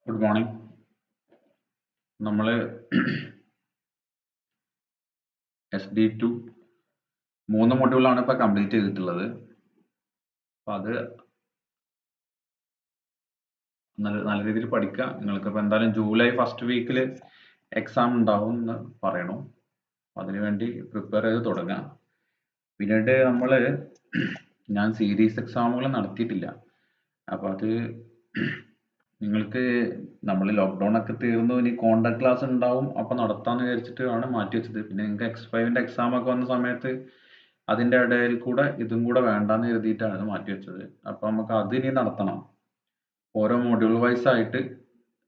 Good morning. നമ്മൾ SD2 3 മൊഡ്യൂളാണ് ഇപ്പോൾ complete ചെയ്തിട്ടുള്ളത്. അപ്പോൾ അത് നല്ല രീതിയിൽ പഠിക്കുക. നിങ്ങൾക്കിപ്പോൾ എന്തായാലും ജൂലൈ ഫസ്റ്റ് വീക്കിൽ എക്സാം ഉണ്ടാവും എന്ന് പറയണു. അതിനുവേണ്ടി പ്രിപ്പയർ ചെയ്ത് തുടങ്ങുക. പിന്നീട് ഞാൻ സീരീസ് എക്സാമുകൾ നടത്തിയിട്ടില്ല. അപ്പോൾ അത് നിങ്ങൾക്ക് നമ്മൾ ലോക്ക്ഡൗൺ ഒക്കെ തീർന്നു, ഇനി കോണ്ടാക്ട് ക്ലാസ് ഉണ്ടാവും, അപ്പോൾ നടത്താമെന്ന് വിചാരിച്ചിട്ടാണ് മാറ്റി വെച്ചത്. പിന്നെ നിങ്ങൾക്ക് X5ന്റെ എക്സാം ഒക്കെ വന്ന സമയത്ത് അതിൻ്റെ ഇടയിൽ കൂടെ ഇതും കൂടെ വേണ്ടാന്ന് കരുതിയിട്ടാണ് മാറ്റി വെച്ചത്. അപ്പോൾ നമുക്ക് അത് ഇനി നടത്തണം. ഓരോ മൊഡ്യൂൾ വൈസ് ആയിട്ട്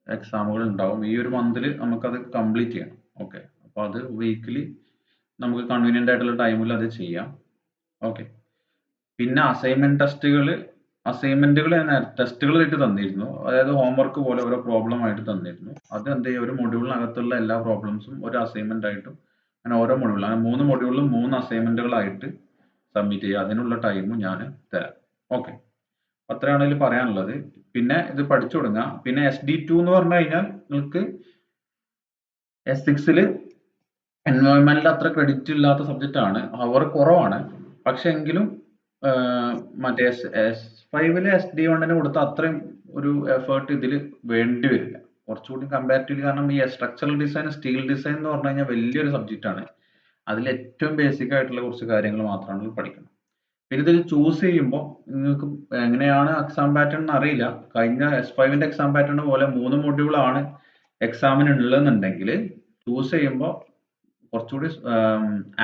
എക്സാമുകൾ ഉണ്ടാവും. ഈ ഒരു മന്തിൽ നമുക്കത് കംപ്ലീറ്റ് ചെയ്യണം. ഓക്കെ, അപ്പോൾ അത് വീക്കിലി നമുക്ക് കൺവീനിയൻ്റ് ആയിട്ടുള്ള ടൈമിൽ അത് ചെയ്യാം. ഓക്കെ, പിന്നെ അസൈൻമെന്റുകൾ ടെസ്റ്റുകളായിട്ട് തന്നിരുന്നു. അതായത് ഹോംവർക്ക് പോലെ ഓരോ പ്രോബ്ലം ആയിട്ട് തന്നിരുന്നു. അത് എന്ത് ചെയ്യും, ഒരു മൊഡ്യൂളിനകത്തുള്ള എല്ലാ പ്രോബ്ലംസും ഒരു അസൈൻമെന്റ് ആയിട്ടും അങ്ങനെ ഓരോ മൊഡ്യൂളിൽ, അങ്ങനെ 3 മൊഡ്യൂളിലും 3 അസൈൻമെന്റുകളായിട്ട് സബ്മിറ്റ് ചെയ്യുക. അതിനുള്ള ടൈമും ഞാൻ തരാം. ഓക്കെ, അത്രയാണ് ഇതിൽ പറയാനുള്ളത്. പിന്നെ ഇത് പഠിച്ചു തുടങ്ങുക. പിന്നെ SD2 എന്ന് പറഞ്ഞു കഴിഞ്ഞാൽ നിങ്ങൾക്ക് S6 എൻവയോൺമെന്റിൽ അത്ര ക്രെഡിറ്റ് ഇല്ലാത്ത സബ്ജക്റ്റ് ആണ്. അവർ കുറവാണ്. പക്ഷെ എങ്കിലും മറ്റേ S5 SD1 കൊടുത്ത അത്രയും ഒരു എഫേർട്ട് ഇതിൽ വേണ്ടി വരില്ല, കുറച്ചുകൂടി കമ്പാരിറ്റീവ്ലി. കാരണം ഈ സ്ട്രക്ചറൽ ഡിസൈൻ, സ്റ്റീൽ ഡിസൈൻ എന്ന് പറഞ്ഞു കഴിഞ്ഞാൽ വലിയൊരു സബ്ജക്റ്റ് ആണ്. അതിൽ ഏറ്റവും ബേസിക് ആയിട്ടുള്ള കുറച്ച് കാര്യങ്ങൾ മാത്രമാണ് പഠിക്കുന്നത്. പിന്നെ ഇതിൽ ചൂസ് ചെയ്യുമ്പോൾ നിങ്ങൾക്ക് എങ്ങനെയാണ് എക്സാം പാറ്റേൺ എന്ന് അറിയില്ല. കഴിഞ്ഞ S5ന്റെ എക്സാം പാറ്റേൺ പോലെ 3 മൊഡ്യൂളാണ് എക്സാമിന് ഉള്ളതെന്നുണ്ടെങ്കിൽ ചൂസ് ചെയ്യുമ്പോൾ കുറച്ചുകൂടി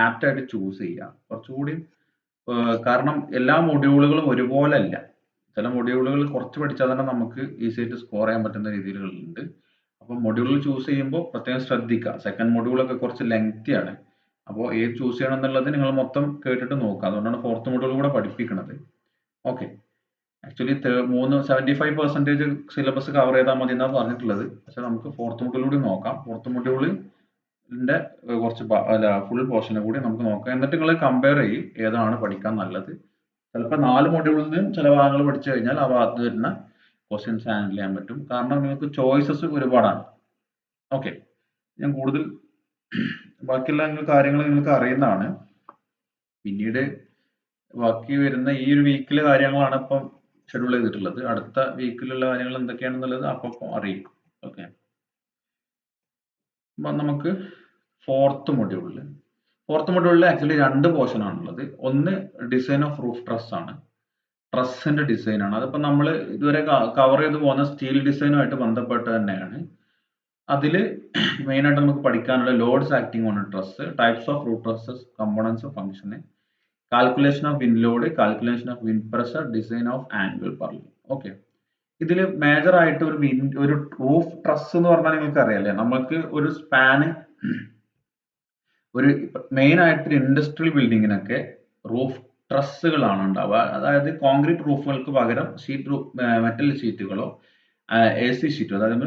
ആപ്റ്റ് ആയിട്ട് ചൂസ് ചെയ്യുക. കുറച്ചുകൂടി കാരണം എല്ലാ മൊഡ്യൂളുകളും ഒരുപോലെ അല്ല. ചില മൊഡ്യൂളുകൾ കുറച്ച് പഠിച്ചാൽ തന്നെ നമുക്ക് ഈസി ആയിട്ട് സ്കോർ ചെയ്യാൻ പറ്റുന്ന രീതിയിലുണ്ട്. അപ്പോൾ മൊഡ്യൂൾ ചൂസ് ചെയ്യുമ്പോൾ പ്രത്യേകം ശ്രദ്ധിക്കുക. സെക്കൻഡ് മൊഡ്യൂളൊക്കെ കുറച്ച് ലെങ്തി ആണ്. അപ്പോൾ ഏത് ചൂസ് ചെയ്യണം എന്നുള്ളത് നിങ്ങൾ മൊത്തം കേട്ടിട്ട് നോക്കുക. അതുകൊണ്ടാണ് ഫോർത്ത് മൊഡ്യൂൾ കൂടെ പഠിപ്പിക്കുന്നത്. ഓക്കെ, ആക്ച്വലി 75% സിലബസ് കവർ ചെയ്താൽ മതി എന്നാണ് പറഞ്ഞിട്ടുള്ളത്. പക്ഷെ നമുക്ക് ഫോർത്ത് മൊഡ്യൂൾ കൂടി നോക്കാം. ഫോർത്ത് മൊഡ്യൂളിന്റെ കുറച്ച് ഫുൾ പോർഷനെ കൂടി നമുക്ക് നോക്കാം. എന്നിട്ട് നിങ്ങൾ കമ്പയർ ചെയ്യും ഏതാണ് പഠിക്കാൻ നല്ലത്. ചിലപ്പോൾ 4 മൊഡ്യൂളിൽ നിന്നും ചില ഭാഗങ്ങൾ പഠിച്ചു കഴിഞ്ഞാൽ ആ ഭാഗത്ത് വരുന്ന ക്വസ്റ്റ്യൻസ് ഹാൻഡിൽ ചെയ്യാൻ പറ്റും. കാരണം നിങ്ങൾക്ക് ചോയ്സസ് ഒരുപാടാണ്. ഓക്കെ, ഞാൻ കൂടുതൽ ബാക്കിയുള്ള കാര്യങ്ങൾ നിങ്ങൾക്ക് അറിയുന്നതാണ്. പിന്നീട് ബാക്കി വരുന്ന ഈ ഒരു വീക്കിലെ കാര്യങ്ങളാണ് ഇപ്പം ഷെഡ്യൂൾ ചെയ്തിട്ടുള്ളത്. അടുത്ത വീക്കിലുള്ള കാര്യങ്ങൾ എന്തൊക്കെയാണെന്നുള്ളത് അപ്പം അറിയും. ഓക്കെ, അപ്പം നമുക്ക് ഫോർത്ത് മൊഡ്യൂളിൽ ആക്ച്വലി 2 പോർഷൻ ആണുള്ളത്. ഒന്ന് ഡിസൈൻ ഓഫ് റൂഫ് ട്രസ് ആണ്. ട്രസ്സിന്റെ ഡിസൈൻ ആണ്. അതിപ്പോൾ നമ്മൾ ഇതുവരെ കവർ ചെയ്ത് പോകുന്ന സ്റ്റീൽ ഡിസൈനുമായിട്ട് ബന്ധപ്പെട്ട് തന്നെയാണ്. അതിൽ മെയിൻ ആയിട്ട് നമുക്ക് പഠിക്കാനുള്ള loads acting on truss, types of roof trusses, components, function, calculation of wind load, calculation of wind pressure, design of angle purlin. Okay, ഇതിൽ മേജർ ആയിട്ട് ഒരു റൂഫ് ട്രസ് എന്ന് പറഞ്ഞാൽ നിങ്ങൾക്ക് അറിയാലേ, നമുക്ക് ഒരു സ്പാന്, ഒരു മെയിൻ ആയിട്ട് ഇൻഡസ്ട്രിയൽ ബിൽഡിങ്ങിനൊക്കെ റൂഫ് ട്രസ്സുകളാണ് ഉണ്ടാവുക. അതായത് കോൺക്രീറ്റ് റൂഫുകൾക്ക് പകരം മെറ്റൽ ഷീറ്റുകളോ AC ഷീറ്റോ, അതായത്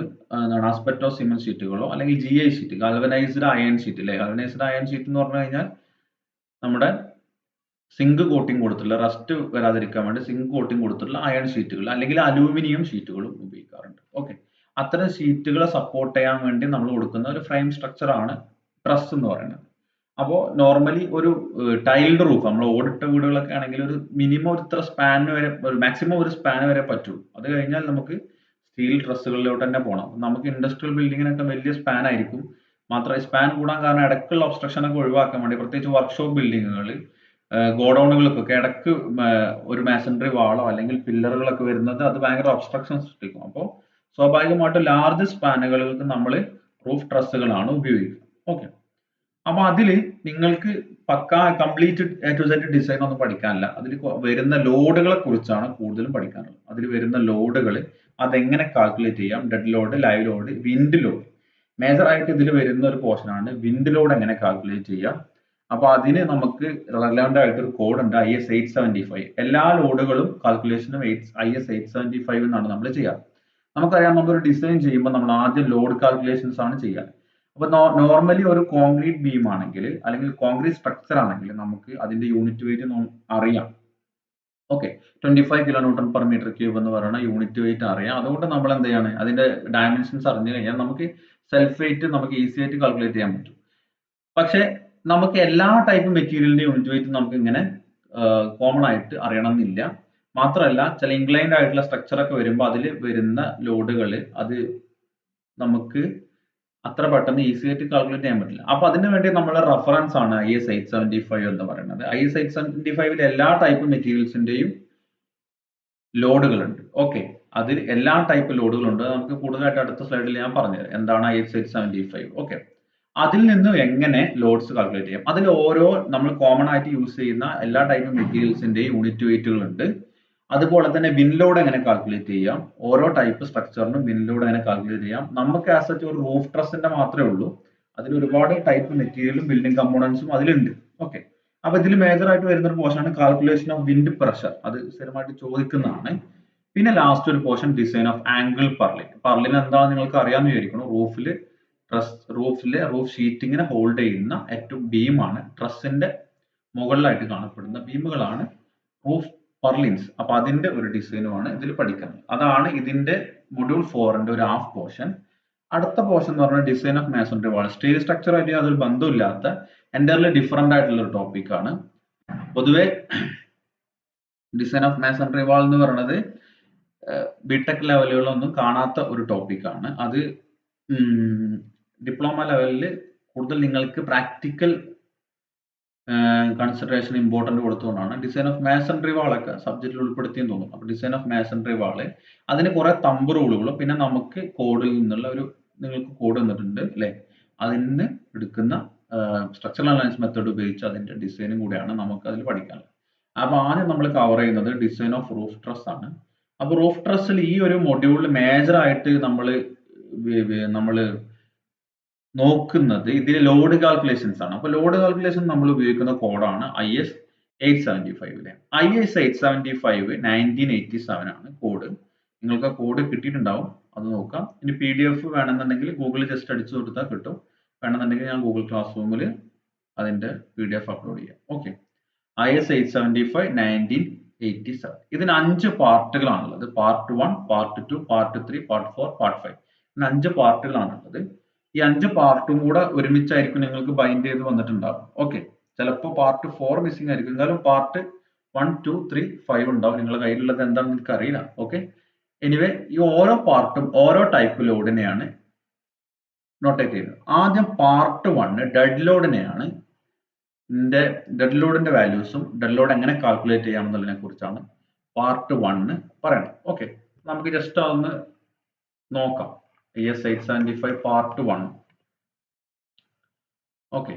ആസ്പെറ്റോ സിമെന്റ് ഷീറ്റുകളോ അല്ലെങ്കിൽ GI sheet, galvanised iron sheet അല്ലെ. ഗാൽവനൈസ്ഡ് അയൺ ഷീറ്റ് എന്ന് പറഞ്ഞു കഴിഞ്ഞാൽ നമ്മുടെ സിങ്ക് കോട്ടിംഗ് കൊടുത്തിട്ടുള്ള, റസ്റ്റ് വരാതിരിക്കാൻ വേണ്ടി സിങ്ക് കോട്ടിംഗ് കൊടുത്തിട്ടുള്ള അയൺ ഷീറ്റുകൾ അല്ലെങ്കിൽ അലൂമിനിയം ഷീറ്റുകളും ഉപയോഗിക്കാറുണ്ട്. ഓക്കെ, അത്തരം ഷീറ്റുകളെ സപ്പോർട്ട് ചെയ്യാൻ വേണ്ടി നമ്മൾ കൊടുക്കുന്ന ഒരു ഫ്രെയിം സ്ട്രക്ചർ ആണ് ട്രസ് എന്ന് പറയുന്നത്. അപ്പോൾ നോർമലി ഒരു ടൈൽഡ് റൂഫ്, നമ്മൾ ഓടിട്ട വീടുകളൊക്കെ ആണെങ്കിൽ ഒരു മിനിമം ഒരു ഇത്ര സ്പാനിന് വരെ, മാക്സിമം ഒരു സ്പാന് വരെ പറ്റുള്ളൂ. അത് കഴിഞ്ഞാൽ നമുക്ക് സ്റ്റീൽ ട്രസ്സുകളിലോട്ട് തന്നെ പോകണം. നമുക്ക് ഇൻഡസ്ട്രിയൽ ബിൽഡിങ്ങിനൊക്കെ വലിയ സ്പാൻ ആയിരിക്കും. മാത്രമല്ല സ്പാൻ കൂടാൻ കാരണം ഇടയ്ക്കുള്ള ഒബ്സ്ട്രക്ഷൻ ഒക്കെ ഒഴിവാക്കാൻ വേണ്ടി, പ്രത്യേകിച്ച് വർക്ക്ഷോപ്പ് ബിൽഡിങ്ങുകൾ, ഗോഡൌണുകൾക്കൊക്കെ ഇടയ്ക്ക് ഒരു മാസണറി വാളോ അല്ലെങ്കിൽ പില്ലറുകളൊക്കെ വരുന്നത് അത് ഭയങ്കര ഒബ്സ്ട്രക്ഷൻ സൃഷ്ടിക്കും. അപ്പോൾ സ്വാഭാവികമായിട്ടും ലാർജ് സ്പാനുകൾക്ക് നമ്മൾ റൂഫ് ട്രസ്സുകളാണ് ഉപയോഗിക്കുക. ഓക്കെ, അപ്പൊ അതില് നിങ്ങൾക്ക് പക്കാ complete A to Z design ഒന്നും പഠിക്കാനില്ല. അതിൽ വരുന്ന ലോഡുകളെ കുറിച്ചാണ് കൂടുതലും പഠിക്കാനുള്ളത്. അതിൽ വരുന്ന ലോഡുകൾ അതെങ്ങനെ കാൽക്കുലേറ്റ് ചെയ്യാം, dead load, live load, wind load. Major ആയിട്ട് ഇതിൽ വരുന്ന ഒരു പോർഷൻ ആണ് വിൻഡ് ലോഡ് എങ്ങനെ കാൽക്കുലേറ്റ് ചെയ്യാം. അപ്പൊ അതിന് നമുക്ക് റെലവന്റ് ആയിട്ട് ഒരു കോഡ് ഉണ്ട്, IS 875. എല്ലാ ലോഡുകളും കാൽക്കുലേഷനും IS 875 എന്നാണ് നമ്മൾ ചെയ്യാറ്. നമുക്കറിയാം, നമ്മളൊരു ഡിസൈൻ ചെയ്യുമ്പോൾ നമ്മൾ ആദ്യം ലോഡ് കാൽക്കുലേഷൻസ് ആണ് ചെയ്യുക. അപ്പൊ നോർമലി ഒരു കോൺക്രീറ്റ് ബീം ആണെങ്കിൽ അല്ലെങ്കിൽ കോൺക്രീറ്റ് സ്ട്രക്ചർ ആണെങ്കിൽ നമുക്ക് അതിന്റെ യൂണിറ്റ് വെയിറ്റ് അറിയാം. Okay, 25 kilo newton per metre cube എന്ന് പറയുന്ന യൂണിറ്റ് വെയിറ്റ് അറിയാം. അതുകൊണ്ട് നമ്മൾ എന്ത് ചെയ്യാണ്, അതിന്റെ ഡയമെൻഷൻസ് അറിഞ്ഞു കഴിഞ്ഞാൽ നമുക്ക് സെൽഫ് വെയിറ്റ് നമുക്ക് ഈസി ആയിട്ട് കാൽക്കുലേറ്റ് ചെയ്യാൻ പറ്റും. പക്ഷെ നമുക്ക് എല്ലാ ടൈപ്പ് മെറ്റീരിയലിന്റെ യൂണിറ്റ് വെയിറ്റ് നമുക്ക് ഇങ്ങനെ കോമൺ ആയിട്ട് അറിയണമെന്നില്ല. മാത്രമല്ല ചില ഇൻക്ലൈൻഡ് ആയിട്ടുള്ള സ്ട്രക്ചർ ഒക്കെ വരുമ്പോൾ അതിൽ വരുന്ന ലോഡുകൾ അത് നമുക്ക് അത്ര പെട്ടെന്ന് ഈസി ആയിട്ട് കാൽക്കുലേറ്റ് ചെയ്യാൻ പറ്റില്ല. അപ്പൊ അതിന് വേണ്ടി നമ്മളെ റെഫറൻസ് ആണ് IS 875 എന്ന് പറയുന്നത്. IS 875 എല്ലാ ടൈപ്പ് മെറ്റീരിയൽസിന്റെയും ലോഡുകളുണ്ട്. ഓക്കെ, അതിൽ എല്ലാ ടൈപ്പ് ലോഡുകളുണ്ട്. നമുക്ക് കൂടുതലായിട്ട് അടുത്ത സ്ലൈഡിൽ ഞാൻ പറഞ്ഞുതരാം എന്താണ് IS 875. ഓക്കെ, അതിൽ നിന്ന് എങ്ങനെ ലോഡ്സ് കാൽക്കുലേറ്റ് ചെയ്യാം. അതിൽ ഓരോ നമ്മൾ കോമൺ ആയിട്ട് യൂസ് ചെയ്യുന്ന എല്ലാ ടൈപ്പ് മെറ്റീരിയൽസിന്റെയും യൂണിറ്റ് വെയിറ്റുകൾ ഉണ്ട്. അതുപോലെ തന്നെ വിൻ ലോഡ് എങ്ങനെ കാൽക്കുലേറ്റ് ചെയ്യാം, ഓരോ ടൈപ്പ് സ്ട്രക്ചറിനും വിൻ ലോഡ് എങ്ങനെ കാൽക്കുലേറ്റ് ചെയ്യാം. നമുക്ക് ആസ് സച്ച് ഒരു റൂഫ് ട്രസിന്റെ മാത്രമേ ഉള്ളൂ, അതിൽ ഒരുപാട് ടൈപ്പ് മെറ്റീരിയലും ബിൽഡിംഗ് കമ്പോണൻസും അതിലുണ്ട്. ഓക്കെ, അപ്പൊ ഇതിൽ മേജർ ആയിട്ട് വരുന്ന ഒരു പോർഷൻ ആണ് കാൽക്കുലേഷൻ ഓഫ് വിൻഡ് പ്രഷർ. അത് സ്ഥിരമായിട്ട് ചോദിക്കുന്നതാണ്. പിന്നെ ലാസ്റ്റ് ഒരു portion design of angle purlin. Purlin എന്താണെന്ന് നിങ്ങൾക്ക് അറിയാമെന്ന് വിചാരിക്കണം. റൂഫ് ഷീറ്റിങ്ങിനെ ഹോൾഡ് ചെയ്യുന്ന ഏറ്റവും ബീമാണ്, ട്രസിന്റെ മുകളിലായിട്ട് കാണപ്പെടുന്ന ബീമുകളാണ് റൂഫ് പർലിൻസ്. അപ്പൊ അതിന്റെ ഒരു ഡിസൈനുമാണ് ഇതിൽ പഠിക്കുന്നത്. അതാണ് ഇതിന്റെ മൊഡ്യൂൾ 4ന്റെ ഒരു ഹാഫ് പോർഷൻ. അടുത്ത പോർഷൻ എന്ന് പറഞ്ഞാൽ design of masonry wall. Steel structure ആയിട്ട് അതൊരു ബന്ധമില്ലാത്ത എൻ്റയർലി ഡിഫറെന്റ് ആയിട്ടുള്ള ഒരു ടോപ്പിക്കാണ്. പൊതുവെ ഡിസൈൻ ഓഫ് മാസണറി വാൾ എന്ന് പറയുന്നത് ബിടെക് ലെവലുകളൊന്നും കാണാത്ത ഒരു ടോപ്പിക്കാണ്. അത് ഡിപ്ലോമ ലെവലിൽ കൂടുതൽ നിങ്ങൾക്ക് പ്രാക്ടിക്കൽ കൺസിഡറേഷൻ ഇമ്പോർട്ടന്റ് കൊടുത്തുകൊണ്ടാണ് ഡിസൈൻ ഓഫ് മാസണറി വാൾ ഒക്കെ സബ്ജക്റ്റിൽ ഉൾപ്പെടുത്തിയെന്ന് തോന്നുന്നു. അപ്പോൾ ഡിസൈൻ ഓഫ് മാസണറി വാള് അതിന് കുറെ തമ്പ് റൂളുകളും പിന്നെ നമുക്ക് കോഡിൽ നിന്നുള്ള നിങ്ങൾക്ക് കോഡ് തന്നിട്ടുണ്ട് അല്ലെ, അതിൽ നിന്ന് എടുക്കുന്ന സ്ട്രക്ചറൽ അനാലിസിസ് മെത്തേഡ് ഉപയോഗിച്ച് അതിന്റെ ഡിസൈനും കൂടെയാണ് നമുക്ക് അതിൽ പഠിക്കാനുള്ളത്. അപ്പൊ ആദ്യം നമ്മൾ കവർ ചെയ്യുന്നത് ഡിസൈൻ ഓഫ് റൂഫ് ട്രസ് ആണ്. അപ്പൊ റൂഫ് ട്രസ്സിൽ ഈ ഒരു മൊഡ്യൂളിൽ മേജർ ആയിട്ട് നമ്മൾ നോക്കുന്നത് ഇതിലെ ലോഡ് കാൽക്കുലേഷൻസ് ആണ്. അപ്പൊ ലോഡ് കാൽക്കുലേഷൻ നമ്മൾ ഉപയോഗിക്കുന്ന കോഡാണ് IS 875. IS 875 1987 ആണ് കോഡ്. നിങ്ങൾക്ക് ആ കോഡ് കിട്ടിയിട്ടുണ്ടാവും, അത് നോക്കാം. ഇനി PDF വേണമെന്നുണ്ടെങ്കിൽ ഗൂഗിളിൽ ജസ്റ്റ് അടിച്ചു കൊടുത്താൽ കിട്ടും. വേണമെന്നുണ്ടെങ്കിൽ ഞാൻ ഗൂഗിൾ ക്ലാസ് റൂമിൽ അതിന്റെ PDF അപ്ലോഡ് ചെയ്യാം. Okay, IS 875 1987. ഇതിന് 5 പാർട്ടുകളാണുള്ളത്. Part 1, part 2, part 3, part 4, part 5. ഇതിന് 5 പാർട്ടുകളാണുള്ളത്. ഈ 5 പാർട്ടും കൂടെ ഒരുമിച്ചായിരിക്കും നിങ്ങൾക്ക് ബൈൻഡ് ചെയ്ത് വന്നിട്ടുണ്ടാവും. ഓക്കെ, ചിലപ്പോൾ പാർട്ട് 4 മിസ്സിംഗ് ആയിരിക്കും. എന്തായാലും പാർട്ട് 1, 2, 3, 5 ഉണ്ടാവും. നിങ്ങളുടെ കയ്യിലുള്ളത് എന്താണെന്ന് എനിക്ക് അറിയില്ല. ഓക്കെ, എനിവേ ഈ ഓരോ പാർട്ടും ഓരോ ടൈപ്പ് ലോഡിനെയാണ് നോട്ടേറ്റ് ചെയ്യുന്നത്. ആദ്യം പാർട്ട് 1 ഡെഡ് ലോഡിനെയാണ്, ഡെഡ് ലോഡിന്റെ വാല്യൂസും ഡെഡ് ലോഡ് എങ്ങനെ കാൽക്കുലേറ്റ് ചെയ്യാം എന്നുള്ളതിനെ കുറിച്ചാണ് പാർട്ട് 1 പറയുന്നത്. ഓക്കെ, നമുക്ക് ജസ്റ്റ് അതൊന്ന് നോക്കാം. IS 875 പാർട്ട് 1. ഓക്കെ,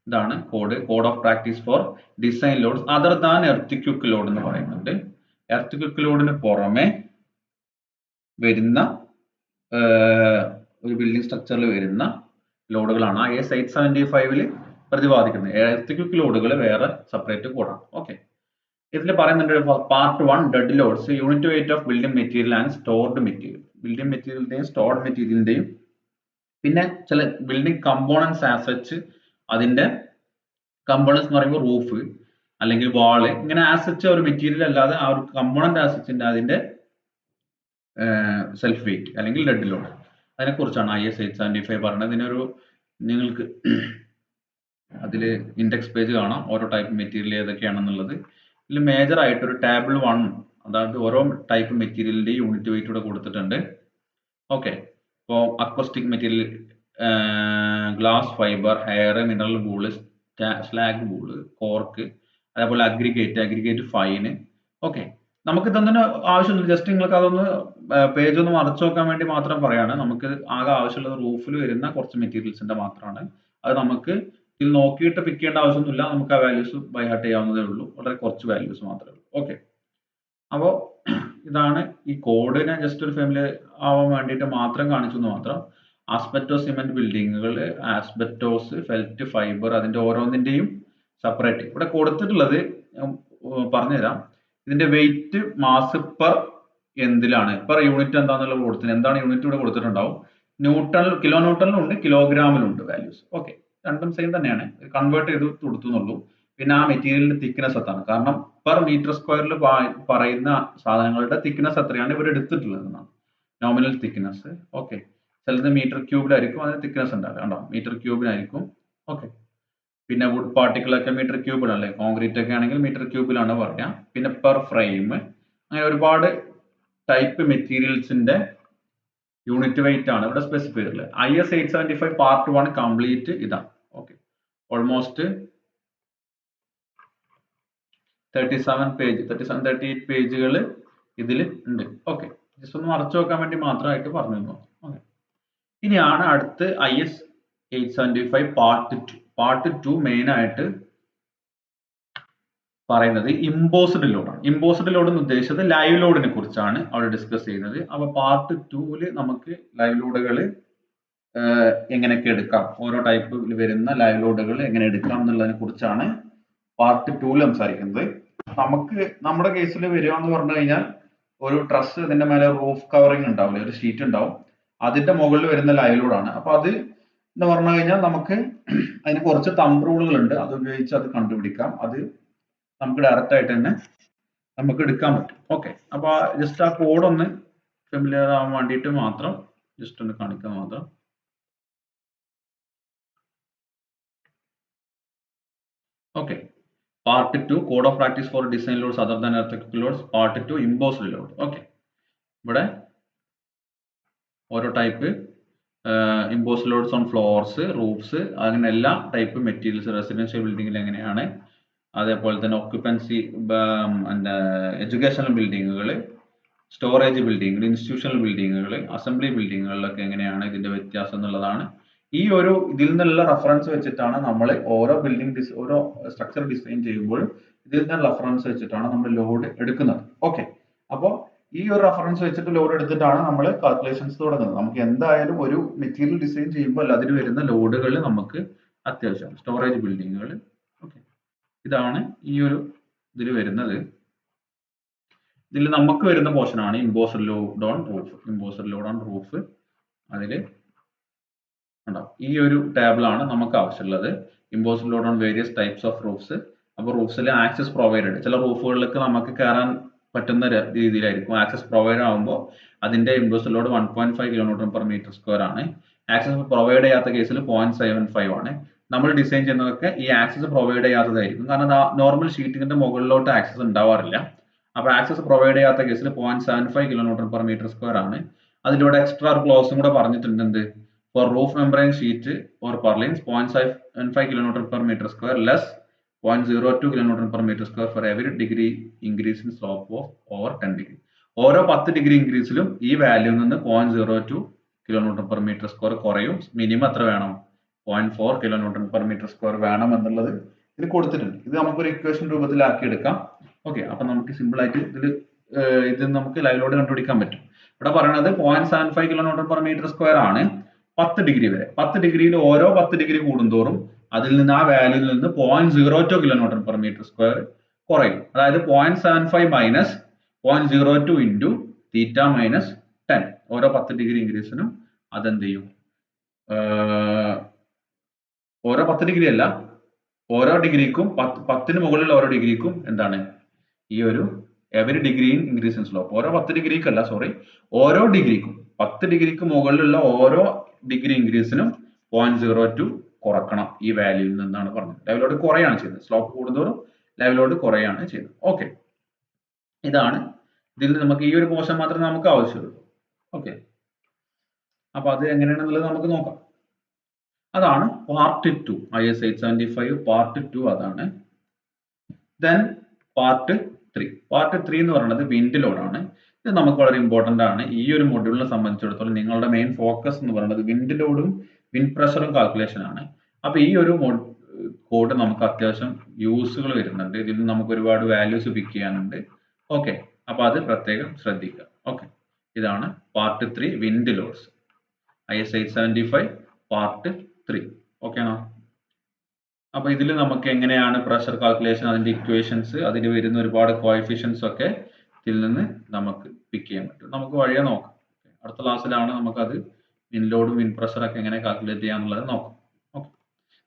ഇതാണ് code of practice for design loads other than earthquake load എന്ന് പറയുന്നുണ്ട്. എർത്തിക്വിക്ക് ലോഡിന് പുറമെ വരുന്ന ഒരു ബിൽഡിംഗ് സ്ട്രക്ചറിൽ വരുന്ന ലോഡുകളാണ് IS 875 പ്രതിപാദിക്കുന്നത്. എർത്തിക്വിക്ക് ലോഡുകൾ വേറെ സെപ്പറേറ്റ് കോഡാണ്. ഓക്കെ, ഇതിൽ പറയുന്നുണ്ട് part 1 dead loads, unit weight of building material and stored material. Building മെറ്റീരിയലിന്റെയും സ്റ്റോർഡ് മെറ്റീരിയലിന്റെയും പിന്നെ ചില ബിൽഡിംഗ് കമ്പോണൻസ് ആസച്ച്, അതിന്റെ കമ്പോണൻസ് എന്ന് പറയുമ്പോൾ റൂഫ് അല്ലെങ്കിൽ വാള്, ഇങ്ങനെ ആസച്ച് ഒരു മെറ്റീരിയൽ അല്ലാതെ ആ ഒരു കമ്പോണന്റ് ആസച്ചിന്റെ അതിന്റെ സെൽഫ് വെയിറ്റ് അല്ലെങ്കിൽ ഡെഡ് ലോഡ്, അതിനെ കുറിച്ചാണ് IS 875 പറയുന്നത്. ഇതിനൊരു നിങ്ങൾക്ക് അതിൽ ഇൻഡെക്സ് പേജ് കാണാം, ഓരോ ടൈപ്പ് മെറ്റീരിയൽ ഏതൊക്കെയാണെന്നുള്ളത്. ഇതിൽ മേജർ ആയിട്ട് ഒരു ടേബിൾ 1, അതായത് ഓരോ ടൈപ്പ് മെറ്റീരിയലിന്റെ യൂണിറ്റ് വെയിറ്റ് ഇവിടെ കൊടുത്തിട്ടുണ്ട്. ഓക്കെ, ഇപ്പോൾ acoustic material, glass fibre, hair, mineral wool, slag wool, cork, അതേപോലെ അഗ്രിഗേറ്റ് ഫൈന്. ഓക്കെ, നമുക്ക് ഇതൊന്നും ആവശ്യമില്ല, ജസ്റ്റ് നിങ്ങൾക്ക് അതൊന്ന് പേജ് ഒന്ന് മറച്ചു നോക്കാൻ വേണ്ടി മാത്രം പറയാണ്. നമുക്ക് ആകെ ആവശ്യമുള്ളത് റൂഫിൽ വരുന്ന കുറച്ച് മെറ്റീരിയൽസിന്റെ മാത്രമാണ്. അത് നമുക്ക് ഇതിൽ നോക്കിയിട്ട് പിക്ക് ചെയ്യേണ്ട ആവശ്യമൊന്നുമില്ല, നമുക്ക് ആ വാല്യൂസ് ബൈ ഹാർട്ട് ചെയ്യാവുന്നതേ ഉള്ളൂ. വളരെ കുറച്ച് വാല്യൂസ് മാത്രമേ ഉള്ളൂ. ഓക്കെ, അപ്പോൾ ഇതാണ് ഈ കോഡിനെ ജസ്റ്റ് ഒരു ഫാമിലി ആവാൻ വേണ്ടിയിട്ട് മാത്രം കാണിച്ചു എന്ന് മാത്രം. ആസ്ബെറ്റോസ് സിമെന്റ് ബിൽഡിങ്ങുകൾ, ആസ്ബെറ്റോസ്, ഫെൽറ്റ്, ഫൈബർ, അതിന്റെ ഓരോന്നിന്റെയും സെപ്പറേറ്റ് ഇവിടെ കൊടുത്തിട്ടുള്ളത് പറഞ്ഞുതരാം. ഇതിന്റെ വെയിറ്റ് മാസ് പെർ എന്തിലാണ്, പെർ യൂണിറ്റ് എന്താണെന്നുള്ള കൊടുത്തിട്ടുണ്ട്. എന്താണ് യൂണിറ്റ് ഇവിടെ കൊടുത്തിട്ടുണ്ടാവും. കിലോ ന്യൂട്ടണിലുണ്ട്, കിലോഗ്രാമിലുണ്ട് വാല്യൂസ്. ഓക്കെ, രണ്ടും സെയിം തന്നെയാണ്, കൺവേർട്ട് ചെയ്ത് കൊടുത്തുന്നുള്ളൂ. പിന്നെ ആ മെറ്റീരിയലിന്റെ തിക്നെസ് എത്താണ്. കാരണം പെർ മീറ്റർ സ്ക്വയറിൽ പറയുന്ന സാധനങ്ങളുടെ തിക്നെസ് എത്രയാണ് ഇവർ എടുത്തിട്ടുള്ളത് എന്നാണ്. Nominal thickness. ഓക്കെ, ചിലത് മീറ്റർ ക്യൂബിലായിരിക്കും അതിന് തിക്നെസ് ഉണ്ടാവില്ല. കണ്ടോ, മീറ്റർ ക്യൂബിലായിരിക്കും. ഓക്കെ, പിന്നെ വുഡ് പാർട്ടിക്കിൾ ഒക്കെ മീറ്റർ ക്യൂബിലല്ലേ, കോൺക്രീറ്റ് ഒക്കെ ആണെങ്കിൽ മീറ്റർ ക്യൂബിലാണ് പറയാം. പിന്നെ പെർ ഫ്രെയിം, അങ്ങനെ ഒരുപാട് ടൈപ്പ് മെറ്റീരിയൽസിന്റെ യൂണിറ്റ് വെയിറ്റ് ആണ് ഇവിടെ സ്പെസിഫൈ ചെയ്തിട്ടുള്ളത്. IS 875 പാർട്ട് 1 കംപ്ലീറ്റ് ഇതാണ്. ഓക്കെ, ഓൾമോസ്റ്റ് 38 പേജുകൾ ഇതിൽ ഉണ്ട്. ഓക്കെ, ജസ്റ്റ് ഒന്ന് മറച്ചു വെക്കാൻ വേണ്ടി മാത്രമായിട്ട് പറഞ്ഞു തന്നു. ഓക്കെ, ഇനിയാണ് അടുത്ത് IS 875 പാർട്ട് 2. പാർട്ട് 2 മെയിൻ ആയിട്ട് പറയുന്നത് ഇമ്പോസ്ഡ് ലോഡാണ്. ഇമ്പോസ്ഡ് ലോഡ് എന്ന് ഉദ്ദേശിച്ചത് ലൈവ് ലോഡിനെ കുറിച്ചാണ് അവിടെ ഡിസ്കസ് ചെയ്യുന്നത്. അപ്പൊ പാർട്ട് 2 നമുക്ക് ലൈവ് ലോഡുകൾ എങ്ങനെയൊക്കെ എടുക്കാം, ഓരോ ടൈപ്പിൽ വരുന്ന ലൈവ് ലോഡുകൾ എങ്ങനെ എടുക്കാം എന്നുള്ളതിനെ കുറിച്ചാണ് പാർട്ട് 2 സംസാരിക്കുന്നത്. നമുക്ക് നമ്മുടെ കേസിൽ വരിക എന്ന് പറഞ്ഞു കഴിഞ്ഞാൽ ഒരു ട്രസ്, ഇതിന്റെ മേലെ റൂഫ് കവറിംഗ് ഉണ്ടാവില്ല, ഒരു ഷീറ്റ് ഉണ്ടാവും, അതിന്റെ മുകളിൽ വരുന്ന ലൈവ് ലോഡാണ്. അപ്പൊ അത് എന്ന് പറഞ്ഞു കഴിഞ്ഞാൽ നമുക്ക് അതിന് കുറച്ച് തമ്പ് റൂളുകൾ ഉണ്ട്, അത് ഉപയോഗിച്ച് അത് കണ്ടുപിടിക്കാം. അത് നമുക്ക് ഡയറക്റ്റ് ആയിട്ട് തന്നെ നമുക്ക് എടുക്കാൻ പറ്റും. ഓക്കെ, അപ്പൊ ജസ്റ്റ് ആ കോഡ് ഒന്ന് ഫെമിലിയർ ആവാൻ വേണ്ടിയിട്ട് മാത്രം ജസ്റ്റ് ഒന്ന് കാണിക്കാൻ മാത്രം. Okay, part 2 code of practice for design loads other than earth loads, part 2 imposed load. Okay, ഇവിടെ ഓരോ type imposed loads on floors, roofs, അങ്ങനെ എല്ലാ ടൈപ്പ് മെറ്റീരിയൽസ് റെസിഡൻഷ്യൽ ബിൽഡിങ്ങിൽ എങ്ങനെയാണ്, അതേപോലെ തന്നെ ഒക്യുപ്പൻസി, എഡ്യൂക്കേഷണൽ ബിൽഡിങ്ങുകൾ, സ്റ്റോറേജ് ബിൽഡിങ്ങുകൾ, ഇൻസ്റ്റിറ്റ്യൂഷണൽ ബിൽഡിങ്ങുകൾ, അസംബ്ലി ബിൽഡിങ്ങുകളിലൊക്കെ എങ്ങനെയാണ് ഇതിന്റെ വ്യത്യാസം എന്നുള്ളതാണ്. ഈ ഒരു ഇതിൽ നിന്നുള്ള റെഫറൻസ് വെച്ചിട്ടാണ് നമ്മൾ ഓരോ ഓരോ സ്ട്രക്ചർ ഡിസൈൻ ചെയ്യുമ്പോൾ ഇതിൽ നിന്ന് റെഫറൻസ് വെച്ചിട്ടാണ് നമ്മൾ ലോഡ് എടുക്കുന്നത്. ഓക്കെ, അപ്പോൾ ഈ ഒരു റെഫറൻസ് വെച്ചിട്ട് ലോഡ് എടുത്തിട്ടാണ് നമ്മൾ കാൽക്കുലേഷൻസ് തുടങ്ങുന്നത്. നമുക്ക് എന്തായാലും ഒരു മെറ്റീരിയൽ ഡിസൈൻ ചെയ്യുമ്പോൾ അതിൽ വരുന്ന ലോഡുകൾ നമുക്ക് അത്യാവശ്യമാണ്. സ്റ്റോറേജ് ബിൽഡിങ്ങുകൾ. ഓക്കെ, ഇതാണ് ഈ ഒരു ഇതിൽ വരുന്നത്. ഇതിൽ നമുക്ക് വരുന്ന പോർഷൻ ആണ് imposed load on roof. Imposed load on roof അതിൽ ഉണ്ടാവും. ഈ ഒരു ടേബിൾ ആണ് നമുക്ക് ആവശ്യമുള്ളത്. Imposed load on various types of roofs. അപ്പോൾ റൂഫ്സിൽ ആക്സസ് പ്രൊവൈഡഡ്, ചില റൂഫുകളിലേക്ക് നമുക്ക് കയറാൻ പറ്റുന്ന രീതിയിലായിരിക്കും. ആക്സസ് പ്രൊവൈഡ് ആകുമ്പോൾ അതിന്റെ ഇമ്പോസ്ഡ് ലോഡ് 1.5 kN/m² ആണ്. ആക്സസ് പ്രൊവൈഡ് ചെയ്യാത്ത കേസിൽ 0.75 ആണ്. നമ്മൾ ഡിസൈൻ ചെയ്യുന്നതൊക്കെ ഈ ആക്സസ് പ്രൊവൈഡ് ചെയ്യാത്തതായിരിക്കും. കാരണം നോർമൽ ഷീറ്റിന്റെ മുകളിലോട്ട് ആക്സസ് ഉണ്ടാവാറില്ല. അപ്പോൾ ആക്സസ് പ്രൊവൈഡ് ചെയ്യാത്ത കേസിൽ 0.75 kN/m² ആണ്. അതിലൂടെ എക്സ്ട്രാ ഒരു ക്ലോസും കൂടെ പറഞ്ഞിട്ടുണ്ട്. എന്ത്? For roof membrane sheet or purlins, 0.75 kN/m² less 0.02 kN/m² for every degree increase in slope of over 10 degree. ഓരോ 10 ഡിഗ്രി ഇൻക്രീസിലും ഈ വാല്യൂ നിന്ന് 0.02 kN/m² കുറയും. മിനിമം എത്ര വേണം? 0.4 kN/m² വേണം എന്നുള്ളത് ഇതിൽ കൊടുത്തിട്ടുണ്ട്. ഇത് നമുക്കൊരു ഇക്വേഷൻ രൂപത്തിലാക്കി എടുക്കാം. ഓക്കെ, അപ്പൊ നമുക്ക് സിമ്പിൾ ആയിട്ട് ഇത് നമുക്ക് ലൈവ് ലോഡ് കണ്ടുപിടിക്കാൻ പറ്റും. ഇവിടെ പറയുന്നത് 0.75 kN/m² ആണ് 10 ഡിഗ്രി വരെ. 10 ഡിഗ്രിയിൽ ഓരോ 10 ഡിഗ്രി കൂടുന്തോറും അതിൽ നിന്ന് ആ വാല്യൂയിൽ നിന്ന് 0.02 kN/m² കുറയും. അതായത് 0.75 മൈനസ് 0.02 ഇൻറ്റു തീറ്റ മൈനസ് 10. ഓരോ 10 ഡിഗ്രി ഇൻക്രീസിനും അതെന്ത് ചെയ്യും? ഓരോ 10 ഡിഗ്രി അല്ല, ഓരോ ഡിഗ്രിക്കും 10ന് മുകളിലുള്ള ഓരോ ഡിഗ്രിക്കും എന്താണ് ഈ ഒരു every degree increase in slope. ഓരോ 10 ഡിഗ്രിക്കല്ല, സോറി, ഓരോ ഡിഗ്രിക്കും 10 ഡിഗ്രിക്ക് മുകളിലുള്ള ഓരോ ഡിഗ്രി ഇൻക്രീസിനും 0.02 കുറക്കണം ഈ വാല്യൂയിൽ നിന്നാണ് പറഞ്ഞത്. ലൈവ് ലോഡ് കുറയാണ് ചെയ്യുന്നത്. സ്ലോപ്പ് കൂടുന്തോറും ലൈവ് ലോഡ് കുറയാണ് ചെയ്യുന്നത്. ഓക്കെ, ഇതാണ്. ഇതിൽ നമുക്ക് ഈ ഒരു പോർഷൻ മാത്രമേ നമുക്ക് ആവശ്യമുള്ളൂ. ഓക്കെ, അപ്പൊ അത് എങ്ങനെയാണെന്നുള്ളത് നമുക്ക് നോക്കാം. അതാണ് പാർട്ട് 2. IS 875 പാർട്ട് 2 അതാണ്. Then part 3. പാർട്ട് 3 എന്ന് പറയുന്നത് വിൻഡ് ലോഡ് ആണ്. ഇത് നമുക്ക് വളരെ ഇമ്പോർട്ടന്റ് ആണ്. ഈ ഒരു മൊഡ്യൂളിനെ സംബന്ധിച്ചിടത്തോളം നിങ്ങളുടെ മെയിൻ ഫോക്കസ് എന്ന് പറയുന്നത് വിൻഡ് ലോഡും വിൻഡ് പ്രഷറും കാൽക്കുലേഷൻ ആണ്. അപ്പൊ ഈ ഒരു കോഡ് നമുക്ക് അത്യാവശ്യം യൂസുകൾ വരുന്നുണ്ട്. ഇതിൽ നിന്ന് നമുക്ക് ഒരുപാട് വാല്യൂസ് പിക്ക് ചെയ്യാനുണ്ട്. ഓക്കെ, അപ്പൊ അത് പ്രത്യേകം ശ്രദ്ധിക്കുക. ഓക്കെ, ഇതാണ് part 3 wind loads, IS 875 part 3. Okay ആണോ? അപ്പൊ ഇതിൽ നമുക്ക് എങ്ങനെയാണ് പ്രഷർ കാൽക്കുലേഷൻ, അതിന്റെ ഇക്വേഷൻസ്, അതിൽ വരുന്ന ഒരുപാട് കോഎഫിഷ്യൻസ് ഒക്കെ ഇതിൽ നിന്ന് നമുക്ക് പിക്ക് ചെയ്യാൻ പറ്റും. നമുക്ക് വഴിയെ നോക്കാം. അടുത്ത ക്ലാസ്സിലാണ് നമുക്കത് വിൻ ലോഡും വിൻ പ്രഷർ ഒക്കെ എങ്ങനെ കാൽക്കുലേറ്റ് ചെയ്യാന്നുള്ളത് നോക്കാം. ഓക്കെ,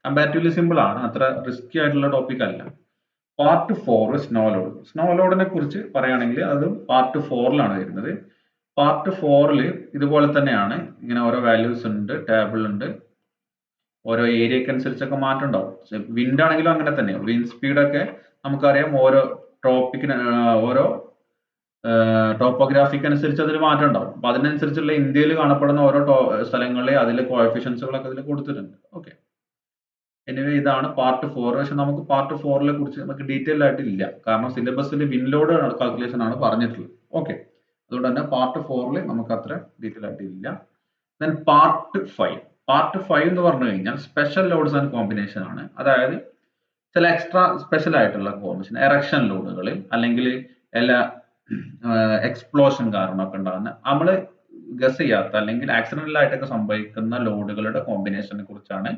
കമ്പാരിറ്റീവ്ലി സിമ്പിൾ ആണ്, അത്ര റിസ്കി ആയിട്ടുള്ള ടോപ്പിക് അല്ല. Part 4 snow load. സ്നോ ലോഡിനെ കുറിച്ച് പറയുകയാണെങ്കിൽ അത് പാർട്ട് 4ലാണ് വരുന്നത്. പാർട്ട് 4ൽ ഇതുപോലെ തന്നെയാണ്. ഇങ്ങനെ ഓരോ വാല്യൂസ് ഉണ്ട്, ടേബിൾ ഉണ്ട്. ഓരോ ഏരിയക്ക് അനുസരിച്ചൊക്കെ മാറ്റം ഉണ്ടാവും. വിൻഡ് ആണെങ്കിലും അങ്ങനെ തന്നെ. വിൻഡ് സ്പീഡ് ഒക്കെ നമുക്കറിയാം ഓരോ ട്രോപ്പിക്കിന് ഓരോ ടോപ്പോഗ്രാഫിക്ക് അനുസരിച്ച് അതിൽ മാറ്റം ഉണ്ടാവും. അപ്പൊ അതിനനുസരിച്ചുള്ള ഇന്ത്യയിൽ കാണപ്പെടുന്ന ഓരോ സ്ഥലങ്ങളിൽ അതിലെ കോഎഫിഷ്യൻസുകളൊക്കെ അതിൽ കൊടുത്തിട്ടുണ്ട്. ഓക്കെ. എനിവേ ഇതാണ് പാർട്ട് 4. പക്ഷെ നമുക്ക് പാർട്ട് 4ലെ കുറിച്ച് നമുക്ക് ഡീറ്റെയിൽ ആയിട്ട് ഇല്ല. കാരണം സിലബസിൽ വിൻ ലോഡ് കാൽക്കുലേഷൻ ആണ് പറഞ്ഞിട്ടുള്ളത്. ഓക്കെ. അതുകൊണ്ട് തന്നെ പാർട്ട് 4ൽ നമുക്ക് അത്ര ഡീറ്റെയിൽ ആയിട്ട് ഇല്ല. Then part 5. പാർട്ട് 5 എന്ന് പറഞ്ഞു കഴിഞ്ഞാൽ സ്പെഷ്യൽ ലോഡ്സ് ആൻഡ് കോമ്പിനേഷൻ ആണ്. അതായത് ചില എക്സ്ട്രാ സ്പെഷ്യൽ ആയിട്ടുള്ള കോമ്പിനേഷൻ, എറക്ഷൻ ലോഡുകൾ അല്ലെങ്കിൽ എല്ലാ എക്സ്പ്ലോഷൻ കാരണമൊക്കെ ഉണ്ടാകുന്ന നമ്മൾ ഗസ് ചെയ്യാത്ത അല്ലെങ്കിൽ ആക്സിഡന്റൽ ആയിട്ടൊക്കെ സംഭവിക്കുന്ന ലോഡുകളുടെ കോമ്പിനേഷനെ കുറിച്ചാണ്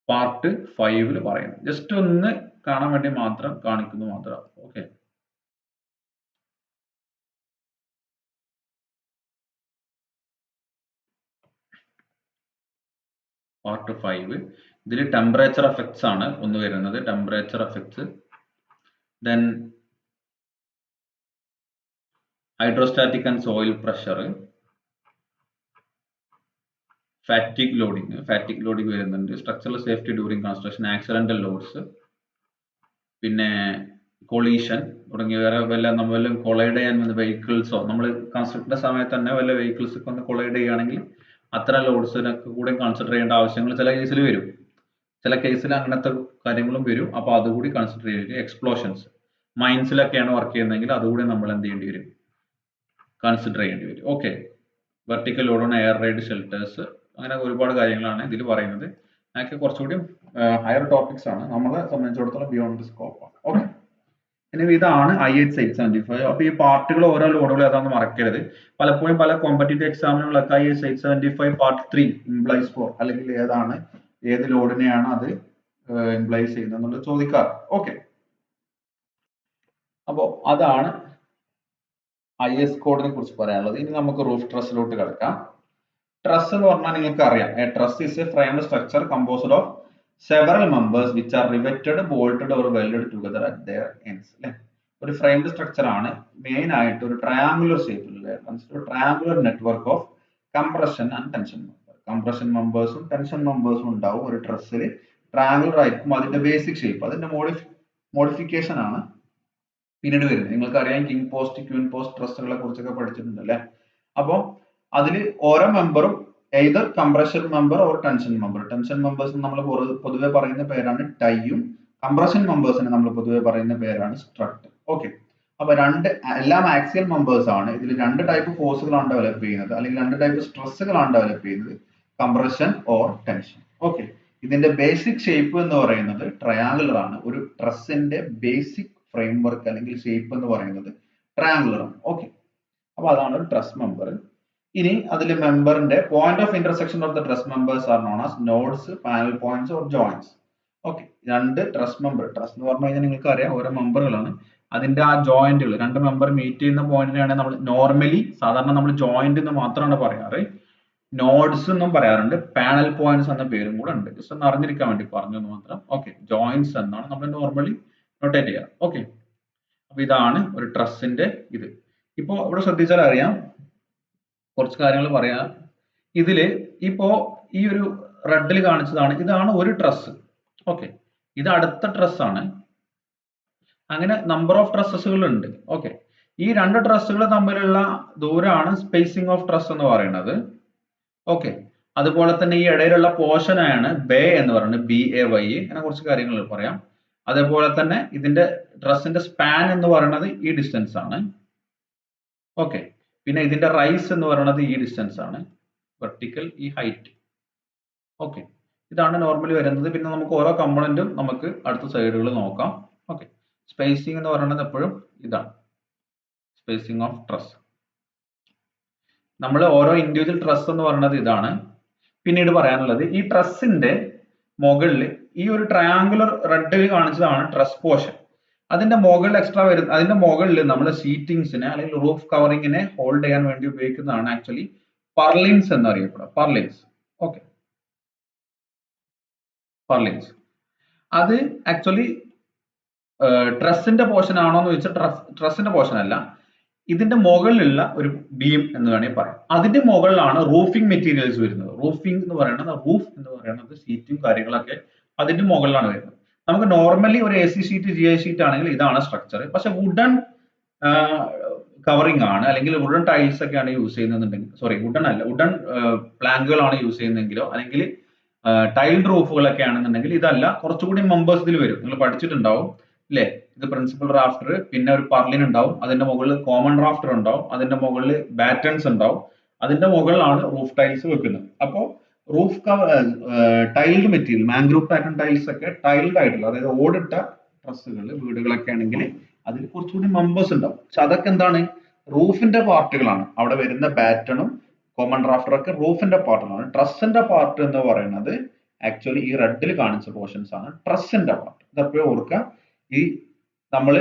പാർട്ട് 5ൽ പറയുന്നത്. ജസ്റ്റ് ഒന്ന് കാണാൻ വേണ്ടി മാത്രം കാണിക്കുന്നു മാത്രം. ഓക്കെ. പാർട്ട് 5 ഇതിൽ ടെമ്പറേച്ചർ എഫക്ട്സ് ആണ് ഒന്ന് വരുന്നത്. Temperature effects, then hydrostatic and soil pressure, fatigue loading വരുന്നുണ്ട്, structural safety during construction, accidental loads, പിന്നെ കൊളീഷൻ തുടങ്ങിയ വേറെ വല്ല നമ്മൾ കൊളൈഡ് ചെയ്യാൻ വന്ന വെഹിക്കിൾസോ നമ്മൾ കൺസ്ട്രക്ഷന്റെ സമയത്ത് തന്നെ വല്ല വെഹിക്കിൾസ് ഒക്കെ ഒന്ന് കൊളൈഡ് ചെയ്യുകയാണെങ്കിൽ അത്തരം ലോഡ്സിനൊക്കെ കൂടെ കൺസിഡർ ചെയ്യേണ്ട ആവശ്യങ്ങൾ ചില കേസിൽ വരും. ചില കേസിൽ അങ്ങനത്തെ കാര്യങ്ങളും വരും. അപ്പൊ അതുകൂടി കൺസിഡർ ചെയ്യേണ്ടി. എക്സ്പ്ലോഷൻസ്, മൈൻസിലൊക്കെയാണ് വർക്ക് ചെയ്യുന്നതെങ്കിൽ അതുകൂടി നമ്മൾ എന്ത് ചെയ്യേണ്ടി വരും, കൺസിഡർ ചെയ്യേണ്ടി വരും. Okay. Vertical load on air ride shelters, അങ്ങനെ ഒരുപാട് കാര്യങ്ങളാണ് ഇതിൽ പറയുന്നത്. അതൊക്കെ കുറച്ചുകൂടി ഹയർ ടോപ്പിക്സ് ആണ്. നമ്മളെ സംബന്ധിച്ചിടത്തോളം ബിയോണ്ട് ദി സ്കോപ്പ് ആണ്. ഓക്കെ. ഇനി ഇതാണ് IH 875. അപ്പൊ ഈ പാർട്ടുകൾ ഓരോ ലോഡുകൾ ഏതാണെന്ന് മറക്കരുത്. പലപ്പോഴും പല കോമ്പറ്റീറ്റീവ് എക്സാമിനുകളൊക്കെ IH 875 പാർട്ട് 3 ഇംപ്ലൈസ് ഫോർ, അല്ലെങ്കിൽ ഏതാണ് ഏത് ലോഡിനെയാണ് അത് ഇംപ്ലൈസ് ചെയ്യുന്നത് എന്നുള്ളത് ചോദിക്കാറ്. ഓക്കെ. അപ്പോൾ അതാണ് IS കോഡിനെ കുറിച്ച് പറയാനുള്ളത്. ഇനി നമുക്ക് റൂഫ് ട്രസ്സിലോട്ട് കിടക്കാം. ട്രസ് എന്ന് പറഞ്ഞാൽ നിങ്ങൾക്ക് അറിയാം, a truss is a framed structure composed of several members which are riveted, bolted or welded together at their ends. അല്ലെ, ഒരു ഫ്രെയിംഡ് സ്ട്രക്ചർ ആണ്. മെയിൻ ആയിട്ട് ഒരു ട്രയാങ്കുലർ ഷേപ്പിലുള്ള triangular network of compression and tension member. Compression മെമ്പേഴ്സും tension മെമ്പേഴ്സും ഉണ്ടാവും ഒരു ട്രസ്സിൽ. ട്രയാങ്കുലർ ആയിരിക്കും അതിന്റെ ബേസിക് ഷേപ്പ്. അതിന്റെ മോഡിഫിക്കേഷൻ ആണ് പിന്നീട് വരുന്നത്. നിങ്ങൾക്കറിയാം കിങ് പോസ്റ്റ്, ക്വീൻ പോസ്റ്റ് ട്രസ്സുകളെ കുറിച്ചൊക്കെ പഠിച്ചിട്ടുണ്ട് അല്ലെ. അപ്പോൾ അതിൽ ഓരോ മെമ്പറും either compression member or tension member. Tension members നമ്മൾ പൊതുവെ പറയുന്ന പേരാണ് ടൈയും, കംപ്രഷൻ മെമ്പേഴ്സിന് നമ്മൾ പൊതുവെ പറയുന്ന പേരാണ് സ്ട്രട്ട്. ഓക്കെ. അപ്പൊ എല്ലാം ആക്സിയൽ മെമ്പേഴ്സ് ആണ്. ഇതിൽ രണ്ട് ടൈപ്പ് ഫോഴ്സുകളാണ് ഡെവലപ്പ് ചെയ്യുന്നത്, അല്ലെങ്കിൽ രണ്ട് ടൈപ്പ് സ്ട്രെസ്സുകളാണ് ഡെവലപ്പ് ചെയ്യുന്നത്, കംപ്രഷൻ ഓർ ടെൻഷൻ. ഓക്കെ. ഇതിന്റെ ബേസിക് ഷേപ്പ് എന്ന് പറയുന്നത് ട്രയാങ്കുലർ ആണ്. ഒരു ട്രസ്സിന്റെ ബേസിക് ഫ്രെയിംവർക്ക് അല്ലെങ്കിൽ ഷേപ്പ് എന്ന് പറയുന്നത് ട്രയാങ്കുലർ ആണ്. ഓക്കെ. അപ്പൊ അതാണ് ഒരു ട്രസ് മെമ്പർ. ഇനി അതിൽ മെമ്പറിന്റെ point of intersection of the truss members are known as nodes, panel points or joints. Okay. രണ്ട് ട്രസ് മെമ്പർ, ട്രസ് എന്ന് പറഞ്ഞു കഴിഞ്ഞാൽ നിങ്ങൾക്ക് അറിയാം ഓരോ മെമ്പറുകളാണ്. അതിന്റെ ആ ജോയിന്റുകൾ, രണ്ട് മെമ്പർ മീറ്റ് ചെയ്യുന്ന പോയിന്റിനെയാണ് നമ്മൾ നോർമലി സാധാരണ നമ്മൾ ജോയിന്റ് എന്ന് മാത്രമാണ് പറയാറ്. നോഡ്സ് എന്നും പറയാറുണ്ട്, പാനൽ പോയിന്റ്സ് എന്ന പേരും കൂടെ ഉണ്ട്. ജസ്റ്റ് ഒന്ന് അറിഞ്ഞിരിക്കാൻ വേണ്ടി പറഞ്ഞു എന്ന് മാത്രം. ഓക്കെ. ജോയിന്റ്സ് എന്നാണ് നമ്മൾ നോർമലി നൊട്ടേറ്റ് ചെയ്യാറ്. ഓക്കെ. അപ്പൊ ഇതാണ് ഒരു ട്രസ്സിന്റെ ഇത്. ഇപ്പോ ഇവിടെ ശ്രദ്ധിച്ചാൽ അറിയാം, കുറച്ച് കാര്യങ്ങൾ പറയാം. ഇതില് ഇപ്പോ ഈ ഒരു റെഡിൽ കാണിച്ചതാണ്, ഇതാണ് ഒരു ട്രസ്. ഓക്കെ. ഇത് അടുത്ത ട്രസ് ആണ്. അങ്ങനെ നമ്പർ ഓഫ് ട്രസ്സുകൾ ഉണ്ട്. ഓക്കെ. ഈ രണ്ട് ട്രസ്സുകൾ തമ്മിലുള്ള ദൂരമാണ് സ്പേസിംഗ് ഓഫ് ട്രസ് എന്ന് പറയുന്നത്. ഓക്കെ. അതുപോലെ തന്നെ ഈ ഇടയിലുള്ള പോർഷൻ ആണ് ബേ എന്ന് പറയുന്നത്, BAY. അങ്ങനെ കുറച്ച് കാര്യങ്ങൾ പറയാം. അതേപോലെ തന്നെ ഇതിന്റെ ട്രസ്സിന്റെ സ്പാൻ എന്ന് പറയുന്നത് ഈ ഡിസ്റ്റൻസ് ആണ്. ഓക്കെ. പിന്നെ ഇതിന്റെ റൈസ് എന്ന് പറയുന്നത് ഈ ഡിസ്റ്റൻസ് ആണ്, വെർട്ടിക്കൽ ഈ ഹൈറ്റ്. ഓക്കെ. ഇതാണ് നോർമലി വരുന്നത്. പിന്നെ നമുക്ക് ഓരോ കമ്പോണന്റും നമുക്ക് അടുത്ത സൈഡുകൾ നോക്കാം. ഓക്കെ. സ്പേസിംഗ് എന്ന് പറയുന്നത് എപ്പോഴും ഇതാണ്, സ്പേസിംഗ് ഓഫ് ട്രസ്. നമ്മൾ ഓരോ ഇൻഡിവിജ്വൽ ട്രസ് എന്ന് പറയുന്നത് ഇതാണ്. പിന്നീട് പറയാനുള്ളത് ഈ ട്രസ്സിന്റെ മുകളിൽ ഈ ഒരു ട്രയാങ്കുലർ റെഡിൽ കാണിച്ചതാണ് ട്രസ് പോർഷൻ. അതിന്റെ മുകളിൽ എക്സ്ട്രാ വരുന്ന, അതിന്റെ മുകളിൽ നമ്മുടെ സീറ്റിംഗ്സിനെ അല്ലെങ്കിൽ റൂഫ് കവറിങ്ങിനെ ഹോൾഡ് ചെയ്യാൻ വേണ്ടി ഉപയോഗിക്കുന്നതാണ് ആക്ച്വലി പർലിൻസ് എന്നറിയപ്പെടുക. പർലിൻസ്. ഓക്കെ. പർലിൻസ് അത് ആക്ച്വലി ട്രസ്സിന്റെ പോർഷൻ ആണോ എന്ന് ചോദിച്ചാൽ ട്രസ്സിന്റെ പോർഷൻ അല്ല, ഇതിന്റെ മുകളിലുള്ള ഒരു ബീം എന്ന് വേണമെങ്കിൽ പറയാം. അതിന്റെ മുകളിലാണ് റൂഫിംഗ് മെറ്റീരിയൽസ് വരുന്നത്. റൂഫിംഗ് എന്ന് പറയുന്നത്, റൂഫ് എന്ന് പറയുന്നത് ഷീറ്റും കാര്യങ്ങളൊക്കെ അതിന്റെ മുകളിലാണ് വരുന്നത്. നമുക്ക് നോർമലി ഒരു A C sheet, G I sheet ആണെങ്കിൽ ഇതാണ് സ്ട്രക്ചർ. പക്ഷെ വുഡൻ കവറിംഗ് ആണ്, അല്ലെങ്കിൽ വുഡൻ ടൈൽസ് ഒക്കെയാണ് യൂസ് ചെയ്യുന്നതെന്നുണ്ടെങ്കിൽ, സോറി വുഡൻ അല്ല, വുഡൻ പ്ലാങ്കുകളാണ് യൂസ് ചെയ്യുന്നതെങ്കിലോ, അല്ലെങ്കിൽ ടൈൽഡ് റൂഫുകളൊക്കെ ആണെന്നുണ്ടെങ്കിൽ ഇതല്ല, കുറച്ചുകൂടി മെമ്പേഴ്സ് ഇതിൽ വരും. നിങ്ങൾ പഠിച്ചിട്ടുണ്ടാവും അല്ലേ? ഇത് പ്രിൻസിപ്പൽ റാഫ്റ്റർ, പിന്നെ ഒരു പർലിൻ ഉണ്ടാവും, അതിന്റെ മുകളിൽ കോമൺ റാഫ്റ്റർ ഉണ്ടാവും, അതിന്റെ മുകളിൽ ബാറ്റൺസ് ഉണ്ടാവും, അതിന്റെ മുകളിലാണ് റൂഫ് ടൈൽസ് വെക്കുന്നത്. അപ്പോൾ roof cover tailed material, mangrove pattern tiles ഒക്കെ ടൈൽഡ് ആയിട്ടുള്ള, അതായത് ഓടിട്ട ട്രസ്സുകൾ വീടുകളൊക്കെ ആണെങ്കിൽ അതിൽ കുറച്ചുകൂടി മെമ്പേഴ്സ് ഉണ്ടാവും. പക്ഷെ അതൊക്കെ എന്താണ്, റൂഫിന്റെ പാർട്ടുകളാണ്. അവിടെ വരുന്ന ബാറ്റണും കോമൺ റാഫ്റ്റർ ഒക്കെ റൂഫിന്റെ പാർട്ടുകളാണ്. ട്രസ്സിന്റെ പാർട്ട് എന്ന് പറയുന്നത് ആക്ച്വലി ഈ റെഡിൽ കാണിച്ച പോർഷൻസ് ആണ് ട്രസ്സിന്റെ പാർട്ട്. ഇതെപ്പോഴും ഓർക്കുക. ഈ നമ്മൾ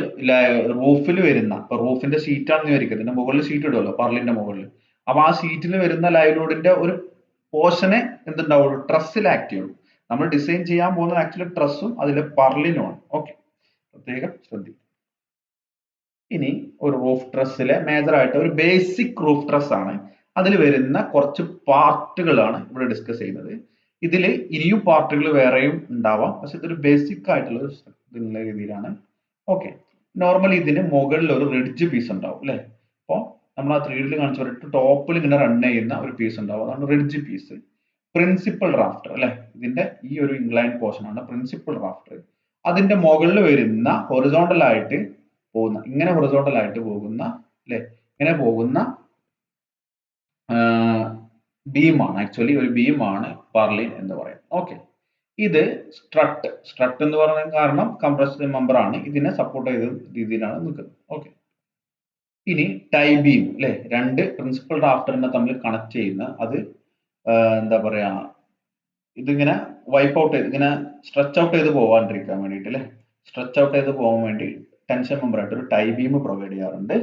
റൂഫിൽ വരുന്ന, ഇപ്പൊ റൂഫിന്റെ ഷീറ്റ് ആണെന്ന് വിചാരിക്കുക, ഇതിന്റെ മുകളിൽ ഷീറ്റ് ഇടുമല്ലോ പർലിന്റെ മുകളിൽ. അപ്പൊ ആ ഷീറ്റിൽ വരുന്ന ലൈവ് ലോഡിന്റെ ഒരു പോർഷനെ എന്തുണ്ടാവുള്ളൂ, ട്രസ്സിൽ ആക്ട് ചെയ്യുള്ളൂ. നമ്മൾ ഡിസൈൻ ചെയ്യാൻ പോകുന്നത് ആക്ച്വലി ട്രസ്സും അതിലെ പർലിനുമാണ്. ഓക്കെ, പ്രത്യേകം ശ്രദ്ധിക്കുക. ഇനി ഒരു റൂഫ് ട്രസ്സിലെ മേജർ ആയിട്ട് ഒരു ബേസിക് റൂഫ് ട്രസ് ആണ്. അതിൽ വരുന്ന കുറച്ച് പാർട്ടുകളാണ് ഇവിടെ ഡിസ്കസ് ചെയ്യുന്നത്. ഇതിൽ ഇനിയും പാർട്ടുകൾ വേറെയും ഉണ്ടാവാം, പക്ഷെ ഇതൊരു ബേസിക് ആയിട്ടുള്ള ഒരു രീതിയിലാണ്. ഓക്കെ, നോർമലി ഇതിന് മുകളിൽ ഒരു റിഡ്ജ് പീസ് ഉണ്ടാവും അല്ലെ? അപ്പോൾ നമ്മൾ ആ 3D കാണിച്ച പോലെ ടോപ്പിൽ ഇങ്ങനെ റൺ ചെയ്യുന്ന ഒരു പീസ് ഉണ്ടാവും, അതാണ് റിഡ്ജ് പീസ്. പ്രിൻസിപ്പൽ റാഫ്റ്റർ അല്ലെ, ഇതിന്റെ ഈ ഒരു ഇൻക്ലൈൻ പോർഷൻ ആണ് പ്രിൻസിപ്പൽ റാഫ്റ്റർ. അതിന്റെ മുകളിൽ വരുന്ന ഹൊറിസോണ്ടൽ ആയിട്ട് പോകുന്ന, ഇങ്ങനെ ഹൊറിസോണ്ടൽ ആയിട്ട് പോകുന്ന അല്ലെ, ഇങ്ങനെ പോകുന്ന ബീമാണ്, ആക്ച്വലി ഒരു ബീമാണ് പർലിൻ എന്ന് പറയുന്നത്. ഓക്കെ, ഇത് സ്ട്രട്ട് എന്ന് പറയുന്ന കാരണം കംപ്രസ്ഡ് മെമ്പർ ആണ്, ഇതിനെ സപ്പോർട്ട് ചെയ്ത രീതിയിലാണ് നിൽക്കുന്നത്. ഓക്കെ, ഇനി ടൈ ബീം അല്ലെ, രണ്ട് പ്രിൻസിപ്പൽ റാഫ്റ്ററിനെ തമ്മിൽ കണക്ട് ചെയ്യുന്ന, അത് എന്താ പറയാ, ഇതിങ്ങനെ വൈപ്പ് ഔട്ട് ചെയ്ത്, ഇങ്ങനെ സ്ട്രെച്ച് ഔട്ട് ചെയ്ത് പോകാണ്ടിരിക്കാൻ വേണ്ടിയിട്ട് അല്ലെ, സ്ട്രെച്ച് ഔട്ട് ചെയ്ത് പോകാൻ വേണ്ടി ടെൻഷൻ മെമ്പർ ആയിട്ട് ഒരു ടൈ ബീം പ്രൊവൈഡ് ചെയ്യാറുണ്ട്.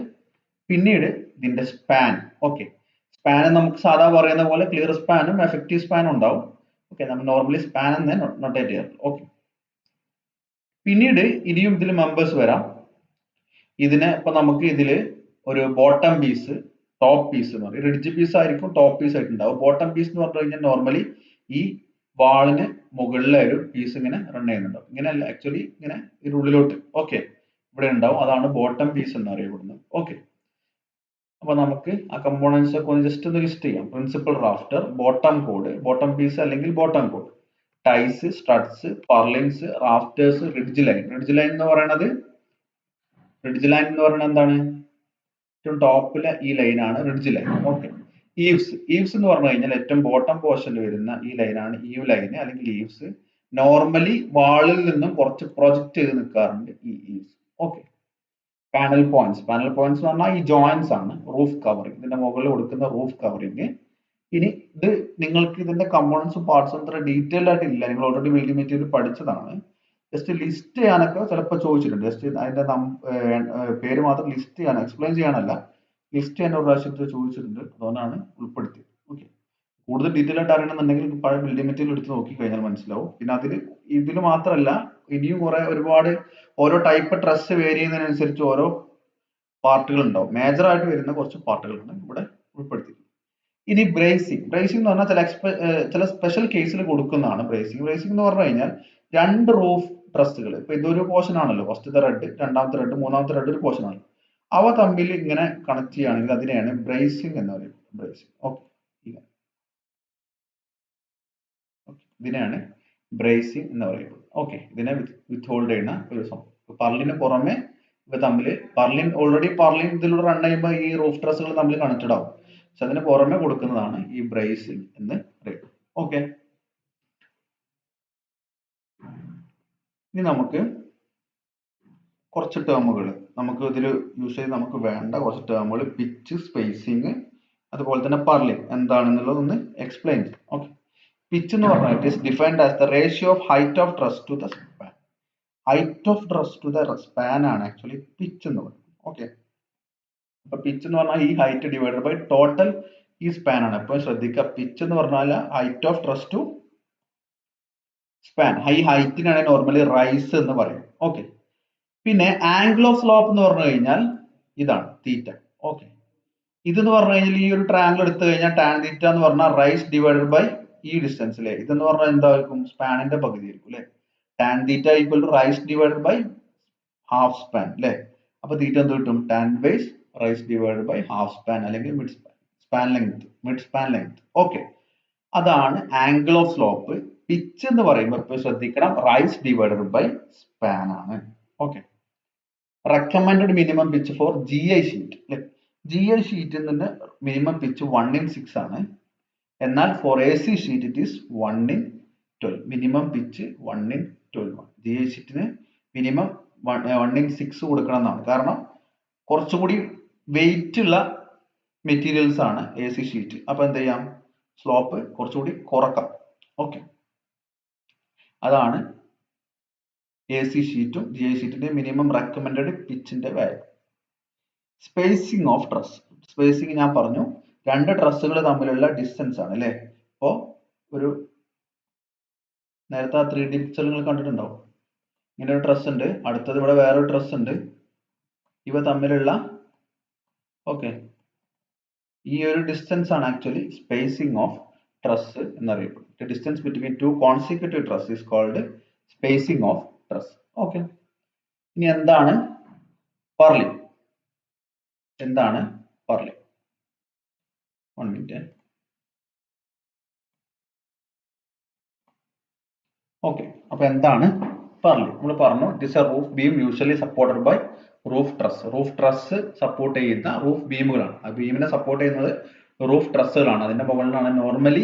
പിന്നീട് ഇതിന്റെ സ്പാൻ. ഓക്കെ, സ്പാൻ നമുക്ക് സാധാ പറയുന്ന പോലെ ക്ലിയർ സ്പാനും എഫക്റ്റീവ് സ്പാനും ഉണ്ടാവും. ഓക്കെ, നമ്മൾ നോർമലി സ്പാൻ എന്ന് നൊട്ടേറ്റ് ചെയ്യാറുണ്ട്. ഓക്കെ, പിന്നീട് ഇനിയും ഇതിൽ മെമ്പേഴ്സ് വരാം. ഇതിനെ ഇപ്പൊ നമുക്ക് ഇതില് ഒരു ബോട്ടം പീസ്, ടോപ്പ് പീസ് എന്ന് പറയും. റിഡ്ജ് പീസ് ആയിരിക്കും ടോപ്പ് പീസ് ആയിട്ട് ഉണ്ടാവും. ബോട്ടം പീസ് എന്ന് പറഞ്ഞു കഴിഞ്ഞാൽ നോർമലി ഈ വാളിന് മുകളിലെ ഒരു പീസ് ഇങ്ങനെ റൺ ചെയ്യുന്നുണ്ടാവും. ഇങ്ങനെ അല്ല, ആക്ച്വലി ഇങ്ങനെ ഉള്ളിലോട്ട് ഓക്കെ ഇവിടെ ഉണ്ടാവും. അതാണ് ബോട്ടം പീസ് എന്ന് അറിയപ്പെടുന്നത്. ഓക്കെ, അപ്പൊ നമുക്ക് ആ കമ്പോണൻസ് ഒക്കെ ഒന്ന് ജസ്റ്റ് ഒന്ന് ലിസ്റ്റ് ചെയ്യാം. പ്രിൻസിപ്പൽ റാഫ്റ്റർ, ബോട്ടം കോഡ്, ബോട്ടം പീസ് അല്ലെങ്കിൽ ബോട്ടം കോഡ്, ties, struts, purlins, rafters, ridge line. Ridge line എന്ന് പറയുന്നത് എന്താണ്, ഏറ്റവും ടോപ്പിലെ ഈ ലൈനാണ് റിഡ്ജ് ലൈൻ. ഓക്കെ, ഈവ്സ് എന്ന് പറഞ്ഞു കഴിഞ്ഞാൽ ഏറ്റവും ബോട്ടം പോർഷനിൽ വരുന്ന ഈ ലൈനാണ് ഈവ് ലൈൻ അല്ലെങ്കിൽ ഈവ്സ്. നോർമലി വാളിൽ നിന്നും കുറച്ച് പ്രൊജക്ട് ചെയ്ത് നിൽക്കാറുണ്ട് ഈ ഈവ്സ്. ഓക്കെ, പാനൽ പോയിന്റ്സ് എന്ന് പറഞ്ഞാൽ ഈ ജോയിന്റ്സ് ആണ് റൂഫ് കവറിംഗ്, ഇതിന്റെ മുകളിൽ കൊടുക്കുന്ന റൂഫ് കവറിംഗ്. ഇനി ഇത് നിങ്ങൾക്ക് ഇതിന്റെ കമ്പോണൻസും പാർട്സും അത്ര ഡീറ്റെയിൽ ആയിട്ട് ഇല്ല, നിങ്ങൾ ഓൾറെഡി ബിൽഡിംഗ് മെറ്റീരിയൽ പഠിച്ചതാണ്. ജസ്റ്റ് ലിസ്റ്റ് ചെയ്യാനൊക്കെ ചിലപ്പോൾ ചോദിച്ചിട്ടുണ്ട്. ജസ്റ്റ് അതിന്റെ പേര് മാത്രം ലിസ്റ്റ് ചെയ്യാൻ, എക്സ്പ്ലെയിൻ ചെയ്യാനല്ല, ലിസ്റ്റ് ചെയ്യാൻ ഒരു പ്രാവശ്യത്തിൽ ചോദിച്ചിട്ടുണ്ട്. അതുകൊണ്ടാണ് ഉൾപ്പെടുത്തിയത്. ഓക്കെ, കൂടുതൽ ഡീറ്റെയിൽ ആയിട്ട് അറിയണമെന്നുണ്ടെങ്കിൽ പഴയ ബിൽഡിംഗ് മെറ്റീരിയൽ എടുത്ത് നോക്കി കഴിഞ്ഞാൽ മനസ്സിലാവും. പിന്നെ ഇതിൽ മാത്രമല്ല, ഇനിയും ഒരുപാട് ഓരോ ടൈപ്പ് ട്രസ് വേരി ചെയ്യുന്നതിനനുസരിച്ച് ഓരോ പാർട്ടുകൾ ഉണ്ടാവും. മേജർ ആയിട്ട് വരുന്ന കുറച്ച് പാർട്ടുകളാണ് ഇവിടെ ഉൾപ്പെടുത്തിയിട്ടുള്ളത്. ഇനി ബ്രേസിംഗ് എന്ന് പറഞ്ഞാൽ ചില സ്പെഷ്യൽ കേസിൽ കൊടുക്കുന്നതാണ് ബ്രേസിംഗ് എന്ന് പറഞ്ഞു കഴിഞ്ഞാൽ രണ്ട് റൂഫ് ട്രസ്സുകൾ, ഇപ്പൊ ഇതൊരു പോർഷൻ ആണല്ലോ, ഫസ്റ്റത്തെ റെഡ്, രണ്ടാമത്തെ റെഡ്, മൂന്നാമത്തെ റെഡ് ഒരു പോർഷൻ ആണ്. അവ തമ്മിൽ ഇങ്ങനെ കണക്ട് ചെയ്യുകയാണെങ്കിൽ അതിനെയാണ് ബ്രേസിംഗ് എന്ന് പറയുന്നത്. ബ്രേസിംഗ്. ഓക്കെ, ഇതിനെയാണ് ബ്രേസിംഗ് എന്ന് പറയുന്നത്. ഓക്കെ, ഇതിനെ വിത്ത് ഹോൾഡ് ചെയ്യുന്ന ഒരു സംഭവം. പർലിന് പുറമെ ഇവ തമ്മിൽ, പർലിൻ ഇതിലൂടെ റൺ ചെയ്യുമ്പോൾ ഈ റൂഫ് ട്രസ്സുകൾ തമ്മിൽ കണക്റ്റഡ് ആവും. പക്ഷെ അതിന് പുറമെ കൊടുക്കുന്നതാണ് ഈ ബ്രേസിംഗ് എന്ന് പറയുന്നത്. ഓക്കെ, ഇനി നമുക്ക് കുറച്ച് ടേമുകൾ നമുക്ക് ഇതിൽ യൂസ് ചെയ്ത് നമുക്ക് വേണ്ട കുറച്ച് ടേമുകൾ, പിച്ച്, സ്പേസിങ്, അതുപോലെ തന്നെ പർലിൻ എന്താണെന്നുള്ളത് ഒന്ന് എക്സ്പ്ലെയിൻ ചെയ്യാം. ഓക്കെ, പിച്ച് എന്ന് പറഞ്ഞാൽ it is defined as the ratio of height of truss to the span. Height of truss to the span ആണ് ആക്ച്വലി പിച്ച് എന്ന് പറയുന്നത്. ഓക്കെ, അപ്പൊ പിച്ച് എന്ന് പറഞ്ഞാൽ ഈ ഹൈറ്റ് ഡിവൈഡഡ് ബൈ ടോട്ടൽ ഈ സ്പാൻ ആണ്. അപ്പൊ ശ്രദ്ധിക്കുക, പിച്ച് എന്ന് പറഞ്ഞാൽ height of truss to span. ഹൈറ്റിനാണ് നോർമലി റൈസ് എന്ന് പറയും. ഓക്കെ, പിന്നെ ആംഗിൾ ഓഫ് സ്ലോപ്പ് എന്ന് പറഞ്ഞു കഴിഞ്ഞാൽ ഇതാണ് തീറ്റ. ഓക്കെ, ഇതെന്ന് പറഞ്ഞു കഴിഞ്ഞാൽ ഈ ഒരു ട്രയാങ്കിൾ എടുത്തു കഴിഞ്ഞാൽ ടാൻ തീറ്റ എന്ന് പറഞ്ഞാൽ റൈസ് ഡിവൈഡഡ് ബൈ ഈ ഡിസ്റ്റൻസ് അല്ലേ. ഇതെന്ന് പറഞ്ഞാൽ എന്തായിരിക്കും? സ്പാനിന്റെ പകുതി ആയിരിക്കും അല്ലെ. Tan theta equal to rise divided by half span അല്ലെ. അപ്പൊ തീറ്റ എന്ത് കിട്ടും? Tan base rise divided by half span അല്ലെങ്കിൽ mid span, span length, mid span length. Okay, അതാണ് ആംഗിൾ ഓഫ് സ്ലോപ്പ്. പിച്ച് എന്ന് പറയുമ്പോൾ ഇപ്പൊ ശ്രദ്ധിക്കണം, റൈസ് ഡിവൈഡഡ് ബൈ സ്പാൻ ആണ്. Okay, recommended minimum pitch for GI sheet അല്ലെ. GI ഷീറ്റിൽ നിന്ന് മിനിമം പിച്ച് 1/6 ആണ്. എന്നാൽ for AC sheet it is 1/12. Minimum pitch 1/12 ആണ്. GI ഷീറ്റിന് മിനിമം 1/6 കൊടുക്കണം എന്നാണ്. കാരണം കുറച്ചുകൂടി വെയിറ്റ് ഉള്ള മെറ്റീരിയൽസ് ആണ് AC ഷീറ്റ്. അപ്പൊ എന്ത് ചെയ്യാം? സ്ലോപ്പ് കുറച്ചുകൂടി കുറക്കാം. ഓക്കെ, അതാണ് AC ഷീറ്റും GI ഷീറ്റിന്റെ മിനിമം റെക്കമെൻഡഡ് പിച്ചിന്റെ value. Spacing of truss. Spacing ഞാൻ പറഞ്ഞു, രണ്ട് ട്രസ്സുകൾ തമ്മിലുള്ള ഡിസ്റ്റൻസ് ആണ് അല്ലെ. അപ്പോ ഒരു നേരത്തെ ആ 3D പിക്ചർ നിങ്ങൾ കണ്ടിട്ടുണ്ടാവും. ഇങ്ങനെ ഒരു ട്രസ് ഉണ്ട്, അടുത്തത് ഇവിടെ വേറൊരു ട്രസ് ഉണ്ട്. ഇവ തമ്മിലുള്ള ഓക്കെ ഈ ഒരു ഡിസ്റ്റൻസ് ആണ് ആക്ച്വലി സ്പേസിംഗ് ഓഫ് ട്രസ് എന്നറിയപ്പെടുന്നത്. Distance between two consecutive truss is called spacing of truss. Okay, ഇനി എന്താണ് പർലിൻ? എന്താണ് പർലിൻ? 1 മിനിറ്റ്. ഓക്കെ, അപ്പൊ എന്താണ് പർലിൻ? നമ്മൾ പറഞ്ഞു, it is a roof beam usually supported by roof truss. Roof truss support ചെയ്യുന്ന roof ബീമുകളാണ്. ആ ബീമിനെ സപ്പോർട്ട് ചെയ്യുന്നത് റൂഫ് ട്രസ്സുകളാണ്. അതിന്റെ മുകളിലാണ് നോർമലി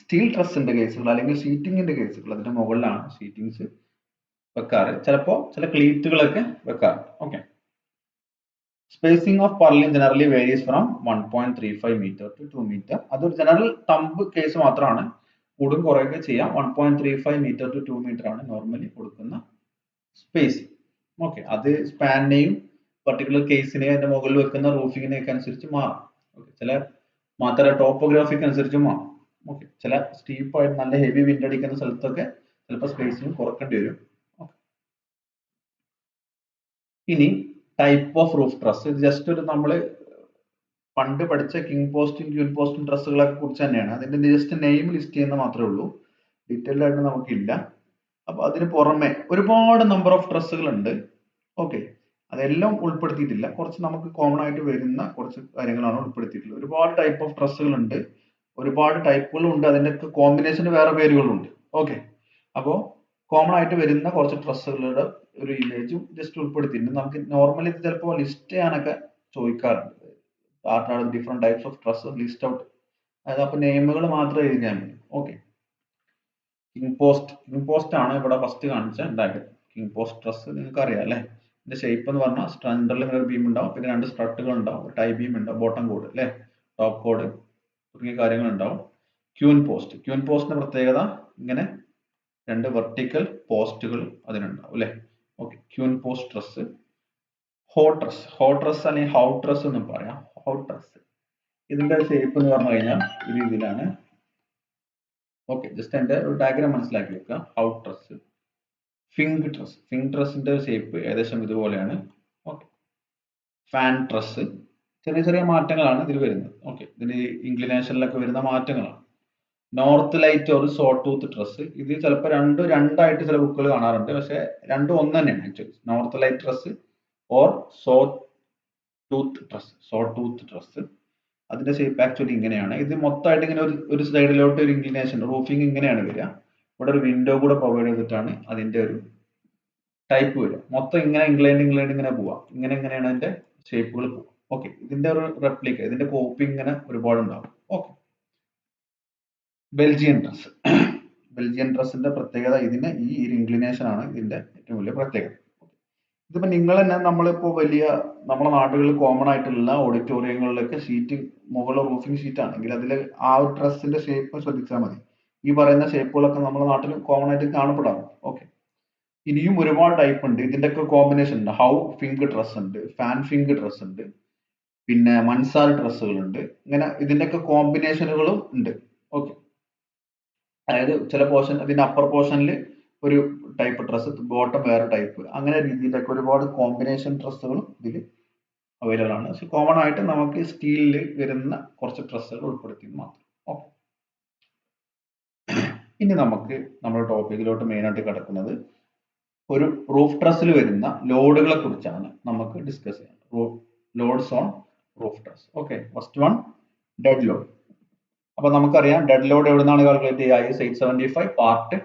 സ്റ്റീൽ ട്രസിന്റെ കേസുകൾ അല്ലെങ്കിൽ ഷീറ്റിംഗിന്റെ കേസുകൾ അതിന്റെ മുകളിലാണ് ഷീറ്റിംഗ്സ് വെക്കാറ്. ചിലപ്പോൾ ചില ക്ലീറ്റുകളൊക്കെ വെക്കാറുണ്ട്. Okay, spacing of purlin generally varies from 1.35 metre to 2 metre. അതൊരു ജനറൽ തമ്പ് കേസ് മാത്രമാണ്. കൂടും കുറയൊക്കെ ചെയ്യാം. 1.35 മീറ്റർ ടു 2 മീറ്റർ ആണ് നോർമലി കൊടുക്കുന്ന സ്പേസ്. ഓക്കെ, അത് സ്പാനിനെയും പർട്ടിക്കുലർ കേസിനെയും അതിന്റെ മുകളിൽ വെക്കുന്ന റൂഫിങ്ങിനെയൊക്കെ അനുസരിച്ച് മാറും. ഓക്കെ, ചില മാത്രമല്ല ടോപ്പോഗ്രാഫിക്ക് അനുസരിച്ച് മാറും. ഓക്കെ, ചില സ്റ്റീപ്പായിട്ട് നല്ല ഹെവി വിൻഡ് അടിക്കുന്ന സ്ഥലത്തൊക്കെ ചിലപ്പോൾ സ്പേസിങ് കുറക്കേണ്ടി വരും. ഇനി ടൈപ്പ് ഓഫ് റൂഫ് ട്രസ്. ഇത് ജസ്റ്റ് ഒരു നമ്മൾ പണ്ട് പഠിച്ച കിങ് പോസ്റ്റും ക്യൂൻ പോസ്റ്റും ട്രസ്സുകളൊക്കെ കുറിച്ച് തന്നെയാണ്. അതിന്റെ ജസ്റ്റ് നെയിം ലിസ്റ്റ് ചെയ്യുന്ന മാത്രമേ ഉള്ളൂ, ഡീറ്റെയിൽഡ് ആയിട്ട് നമുക്കില്ല. അപ്പൊ അതിന് പുറമെ ഒരുപാട് നമ്പർ ഓഫ് ട്രസ്സുകൾ ഉണ്ട്. ഓക്കെ, അതെല്ലാം ഉൾപ്പെടുത്തിയിട്ടില്ല. കുറച്ച് നമുക്ക് കോമൺ ആയിട്ട് വരുന്ന കുറച്ച് കാര്യങ്ങളാണ് ഉൾപ്പെടുത്തിയിട്ടുള്ളത്. ഒരുപാട് ടൈപ്പ് ഓഫ് ട്രസ്സുകൾ ഉണ്ട്, ഒരുപാട് ടൈപ്പുകളും ഉണ്ട്, അതിന്റെ ഒക്കെ കോമ്പിനേഷന് വേറെ പേരുകളുണ്ട്. ഓക്കെ, അപ്പോ കോമൺ ആയിട്ട് വരുന്ന കുറച്ച് ട്രസ്സുകളുടെ ഒരു ഇമേജും ജസ്റ്റ് ഉൾപ്പെടുത്തിയിട്ടുണ്ട്. നമുക്ക് നോർമലി ഇത് ചിലപ്പോൾ ലിസ്റ്റ് ചെയ്യാനൊക്കെ ചോദിക്കാറുണ്ട്. Different types of truss list out, അതായത് അപ്പൊ നെയിമുകൾ മാത്രം എഴുതിയാൽ മതി. ഓക്കെ, കിങ് പോസ്റ്റ് ആണ് ഇവിടെ ഫസ്റ്റ് കാണിച്ച ഉണ്ടാക്കിയത്. കിങ് പോസ്റ്റ് ട്രസ് നിങ്ങൾക്ക് അറിയാം അല്ലെ. ഇതിന്റെ ഷേപ്പ് എന്ന് പറഞ്ഞാൽ സെന്ററിൽ ഒരു ബീം ഉണ്ടാവും, പിന്നെ രണ്ട് സ്ട്രട്ടുകൾ ഉണ്ടാവും, ടൈ ബീം ഉണ്ടാവും, ബോട്ടം കോഡ് അല്ലെ, ടോപ്പ് കോഡ് തുടങ്ങിയ കാര്യങ്ങൾ ഉണ്ടാവും. ക്യൂൻ പോസ്റ്റിന്റെ പ്രത്യേകത ഇങ്ങനെ രണ്ട് വെർട്ടിക്കൽ പോസ്റ്റുകൾ അതിനുണ്ടാവും അല്ലെ. Okay, queen post truss. Howe truss അല്ലെങ്കിൽ ഹൗ ട്രസ് എന്നും പറയാം. ഹൗ ട്രസ് ഇതിന്റെ ഷേപ്പ് എന്ന് പറഞ്ഞു കഴിഞ്ഞാൽ ഈ രീതിയിലാണ്. ഓക്കെ, ജസ്റ്റ് എന്റെ ഒരു ഡയഗ്രാം മനസ്സിലാക്കി വെക്കുക. ഹൗ ട്രസ്, ഫിംഗ് ട്രസിന്റെ ഷേപ്പ് ഏകദേശം ഇതുപോലെയാണ്. ഓക്കെ, ഫാൻ ട്രസ്, ചെറിയ ചെറിയ മാറ്റങ്ങളാണ് ഇതിൽ വരുന്നത്. ഓക്കെ, ഇതിന് ഇൻക്ലിനേഷനിലൊക്കെ വരുന്ന മാറ്റങ്ങളാണ്. നോർത്ത് ലൈറ്റ് ഒരു സോ ടൂത്ത് ട്രസ്. ഇത് ചിലപ്പോൾ രണ്ടായിട്ട് ചില ബുക്കുകൾ കാണാറുണ്ട്, പക്ഷെ രണ്ടും ഒന്ന് തന്നെയാണ് actually. North light truss or saw tooth truss. അതിന്റെ ഷേപ്പ് ആക്ച്വലി ഇങ്ങനെയാണ്. ഇത് മൊത്തമായിട്ട് ഇങ്ങനെ ഒരു സൈഡിലോട്ട് ഒരു ഇൻക്ലിനേഷൻ റൂഫിംഗ് ഇങ്ങനെയാണ് വരിക. ഇവിടെ ഒരു വിൻഡോ കൂടെ പ്രൊവൈഡ് ചെയ്തിട്ടാണ് അതിന്റെ ഒരു ടൈപ്പ് വരിക. മൊത്തം ഇങ്ങനെ ഇംഗ്ലൈൻഡ് ഇങ്ങനെ പോവാം. ഇങ്ങനെയാണ് അതിന്റെ ഷേപ്പുകൾ പോവുക. ഓക്കെ, ഇതിന്റെ ഒരു റെപ്ലിക്ക, ഇതിന്റെ കോപ്പി ഇങ്ങനെ ഒരുപാട് ഉണ്ടാവും. ഓക്കെ, ബെൽജിയൻ ഡ്രസ്സിന്റെ പ്രത്യേകത ഇതിന് ഈ ഇൻക്ലിനേഷൻ ആണ് ഇതിന്റെ ഏറ്റവും വലിയ പ്രത്യേകത. ഇതിപ്പോ നിങ്ങൾ തന്നെ നമ്മളിപ്പോ നമ്മളെ നാടുകളിൽ കോമൺ ആയിട്ടുള്ള ഓഡിറ്റോറിയങ്ങളിലൊക്കെ ഷീറ്റ് മുകളിൽ റൂഫിംഗ് ഷീറ്റ് ആണെങ്കിൽ അതിൽ ആ ഒരു ഡ്രസ്സിന്റെ ഷേപ്പ് ശ്രദ്ധിച്ചാൽ മതി. ഈ പറയുന്ന ഷേപ്പുകളൊക്കെ നമ്മുടെ നാട്ടിൽ കോമൺ ആയിട്ട് കാണപ്പെടാറുണ്ട്. ഓക്കെ, ഇനിയും ഒരുപാട് ടൈപ്പ് ഉണ്ട്. ഇതിന്റെ ഒക്കെ കോമ്പിനേഷൻ ഉണ്ട്. ഹൗ ഫിംഗ് ഡ്രസ് ഉണ്ട്, ഫാൻ ഫിംഗ് ഡ്രസ് ഉണ്ട്, പിന്നെ മൻസാർ ഡ്രസ്സുകൾ ഉണ്ട്. ഇങ്ങനെ ഇതിന്റെ ഒക്കെ കോമ്പിനേഷനുകളും ഉണ്ട്. ഓക്കെ, അതായത് ചില പോർഷൻ അതിന്റെ അപ്പർ പോർഷനിൽ ഒരു ടൈപ്പ് ഡ്രസ്സ്, ബോട്ടം വേറെ ടൈപ്പ്, അങ്ങനെ രീതിയിലൊക്കെ ഒരുപാട് കോമ്പിനേഷൻ ഡ്രസ്സുകളും ഇതിൽ അവൈലബിൾ ആണ്. പക്ഷെ കോമൺ ആയിട്ട് നമുക്ക് സ്റ്റീലിൽ വരുന്ന കുറച്ച് ഡ്രസ്സുകൾ ഉൾപ്പെടുത്തി മാത്രം. ഓക്കെ, ഇനി നമുക്ക് നമ്മുടെ ടോപ്പിക്കിലോട്ട് മെയിൻ ആയിട്ട് കിടക്കുന്നത് ഒരു റൂഫ് ട്രസ്സിൽ വരുന്ന ലോഡുകളെ കുറിച്ചാണ് നമുക്ക് ഡിസ്കസ് ചെയ്യുന്നത്. Loads on roof truss. Okay, first one dead load. അപ്പൊ നമുക്കറിയാം ഡെഡ് ലോഡ് എവിടെ നിന്നാണ് കാൽക്കുലേറ്റ് ചെയ്യുക? IS 875 പാർട്ട്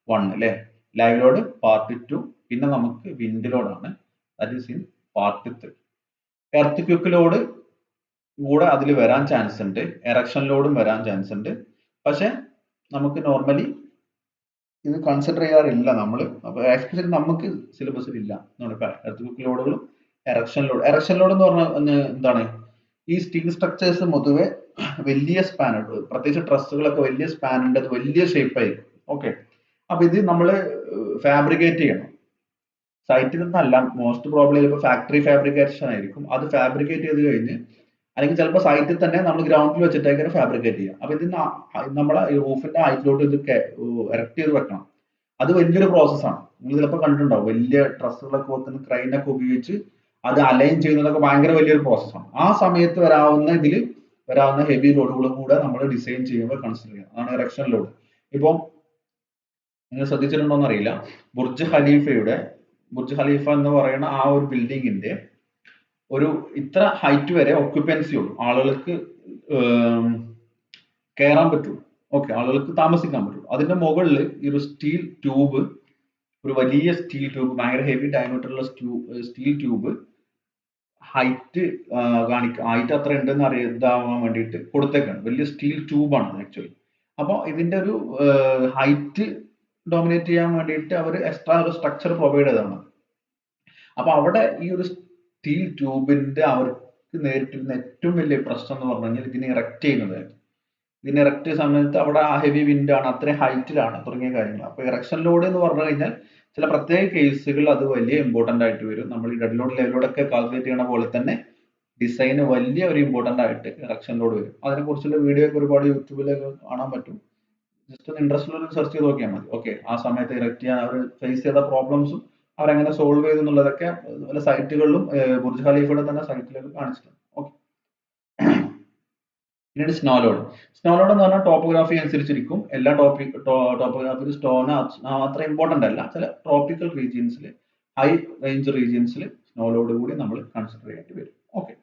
1 അല്ലെ, ലൈവ് ലോഡ് പാർട്ട് 2, പിന്നെ നമുക്ക് വിൻഡ് ലോഡ് ആണ്, that is in part 3. Earth quick load കൂടെ അതിൽ വരാൻ ചാൻസ് ഉണ്ട്, എറക്ഷൻ ലോഡും വരാൻ ചാൻസ് ഉണ്ട്. പക്ഷെ നമുക്ക് നോർമലി ഇത് കൺസിഡർ ചെയ്യാറില്ല നമ്മൾ. അപ്പൊ ആക്ച്വലി നമുക്ക് സിലബസിൽ ഇല്ല എർത്ത് ക്വിക്ക് ലോഡുകളും എറക്ഷൻ ലോഡ് എന്ന് പറഞ്ഞാൽ എന്താണ്? ഈ സ്റ്റീൽ സ്ട്രക്ചേഴ്സ് പൊതുവെ വലിയ സ്പാൻ, പ്രത്യേകിച്ച് ട്രസ്സുകളൊക്കെ വലിയ സ്പാൻ ഉണ്ട്, അത് വലിയ ഷേപ്പ് ആയിരിക്കും. ഓക്കെ, അപ്പൊ ഇത് നമ്മൾ ഫാബ്രിക്കേറ്റ് ചെയ്യണം. സൈറ്റിൽ നിന്നല്ല, മോസ്റ്റ് പ്രോബ്ലി ചിലപ്പോൾ ഫാക്ടറി ഫാബ്രിക്കേഷൻ ആയിരിക്കും. അത് ഫാബ്രിക്കേറ്റ് ചെയ്ത് കഴിഞ്ഞ് അല്ലെങ്കിൽ ചിലപ്പോൾ സൈറ്റിൽ തന്നെ നമ്മൾ ഗ്രൗണ്ടിൽ വെച്ചിട്ടേക്കാണ് ഫാബ്രിക്കേറ്റ് ചെയ്യുക. അപ്പൊ ഇതിന് നമ്മളെ ഈ റൂഫിന്റെ ഹൈറ്റിലോട്ട് ഇത് എറക്ട് ചെയ്ത് വെക്കണം. അത് വലിയൊരു പ്രോസസ്സാണ്. നിങ്ങൾ ചിലപ്പോൾ കണ്ടിട്ടുണ്ടാവും, വലിയ ട്രസ്സുകളൊക്കെ വെക്കുന്ന ക്രെയിനൊക്കെ ഉപയോഗിച്ച് അത് അലൈൻ ചെയ്യുന്നതൊക്കെ ഭയങ്കര വലിയൊരു പ്രോസസ്സാണ്. ആ സമയത്ത് വരാവുന്ന ഹെവി ലോഡുകളും കൂടെ നമ്മൾ ഡിസൈൻ ചെയ്യുമ്പോൾ കൺസിഡർ ചെയ്യണം. അതാണ് എറക്ഷൻ ലോഡ്. ഇപ്പം നിങ്ങൾ ശ്രദ്ധിച്ചിട്ടുണ്ടോ എന്ന് അറിയില്ല, ബുർജ് ഖലീഫ എന്ന് പറയുന്ന ആ ഒരു ബിൽഡിങ്ങിന്റെ ഒരു ഇത്ര ഹൈറ്റ് വരെ ഒക്യുപ്പൻസി ഉള്ളൂ, ആളുകൾക്ക് കയറാൻ പറ്റുള്ളൂ. ഓക്കെ, ആളുകൾക്ക് താമസിക്കാൻ പറ്റുള്ളൂ. അതിന്റെ മുകളിൽ ഈ ഒരു സ്റ്റീൽ ട്യൂബ്, ഒരു വലിയ സ്റ്റീൽ ട്യൂബ്, ഭയങ്കര ഹെവി ഡയമീറ്ററുള്ള സ്റ്റീൽ ട്യൂബ് ഹൈറ്റ് ഹൈറ്റ് അത്ര ഉണ്ടെന്ന് ഇതാവാൻ വേണ്ടിയിട്ട് കൊടുത്തേക്കാണ്. വലിയ സ്റ്റീൽ ട്യൂബാണ് ആക്ച്വലി. അപ്പോൾ ഇതിന്റെ ഒരു ഹൈറ്റ് ഡോമിനേറ്റ് ചെയ്യാൻ വേണ്ടിയിട്ട് അവർ എക്സ്ട്രാ ഒരു സ്ട്രക്ചർ പ്രൊവൈഡ് ചെയ്തതാണ്. അപ്പൊ അവിടെ ഈ ഒരു സ്റ്റീൽ ട്യൂബിന്റെ അവർക്ക് നേരിട്ടിരുന്ന ഏറ്റവും വലിയ പ്രശ്നം എന്ന് പറഞ്ഞു കഴിഞ്ഞാൽ ഇതിനെ ഇറക്ട് ചെയ്യുന്നതായിരുന്നു. ഇതിനെ ഇറക്ട് ചെയ്യുന്ന സമയത്ത് അവിടെ ആ ഹെവി വിൻഡ് ആണ്, അത്രയും ഹൈറ്റിലാണ്, തുടങ്ങിയ കാര്യങ്ങൾ. അപ്പൊ ഇറക്ഷൻ ലോഡ് എന്ന് പറഞ്ഞു കഴിഞ്ഞാൽ ചില പ്രത്യേക കേസുകൾ അത് വലിയ ഇമ്പോർട്ടന്റ് ആയിട്ട് വരും. നമ്മൾ ഈ ഡെഡ് ലോഡ് ലെവൽ ലോഡ് ഒക്കെ കാൽക്കുലേറ്റ് ചെയ്യണ പോലെ തന്നെ ഡിസൈന് വലിയ ഒരു ഇമ്പോർട്ടന്റ് ആയിട്ട് ഇറക്ഷൻ ലോഡ് വരും. അതിനെ കുറിച്ചുള്ള വീഡിയോ ഒക്കെ ഒരുപാട് യൂട്യൂബിലൊക്കെ കാണാൻ പറ്റും. ജസ്റ്റ് ഒന്ന് ഇൻട്രസ്റ്റ് ഉള്ള സെർച്ച് ചെയ്ത് നോക്കിയാൽ മതി. ഓക്കെ, ആ സമയത്ത് ഇറക്ട് ചെയ്യാൻ അവർ ഫേസ് ചെയ്ത പ്രോബ്ലംസും അവരെങ്ങനെ സോൾവ് ചെയ്തു എന്നുള്ളതൊക്കെ പല സൈറ്റുകളിലും ബുർജ് ഖലീഫയുടെ തന്നെ സൈറ്റിലൊക്കെ കാണിച്ചിട്ടുണ്ട്. ഓക്കെ, പിന്നീട് സ്നോ ലോഡ്. സ്നോ ലോഡ് എന്ന് പറഞ്ഞാൽ ടോപ്പോഗ്രാഫി അനുസരിച്ചിരിക്കും. എല്ലാ ടോപ്പോഗ്രാഫിയിൽ സ്റ്റോൺ അത്ര ഇമ്പോർട്ടന്റ് അല്ല. ചില ട്രോപ്പിക്കൽ റീജിയൻസിൽ, ഹൈ റേഞ്ച് റീജിയൻസിൽ സ്നോ ലോഡ് കൂടി നമ്മൾ കൺസിഡർ ചെയ്യേണ്ടി വരും. ഓക്കെ,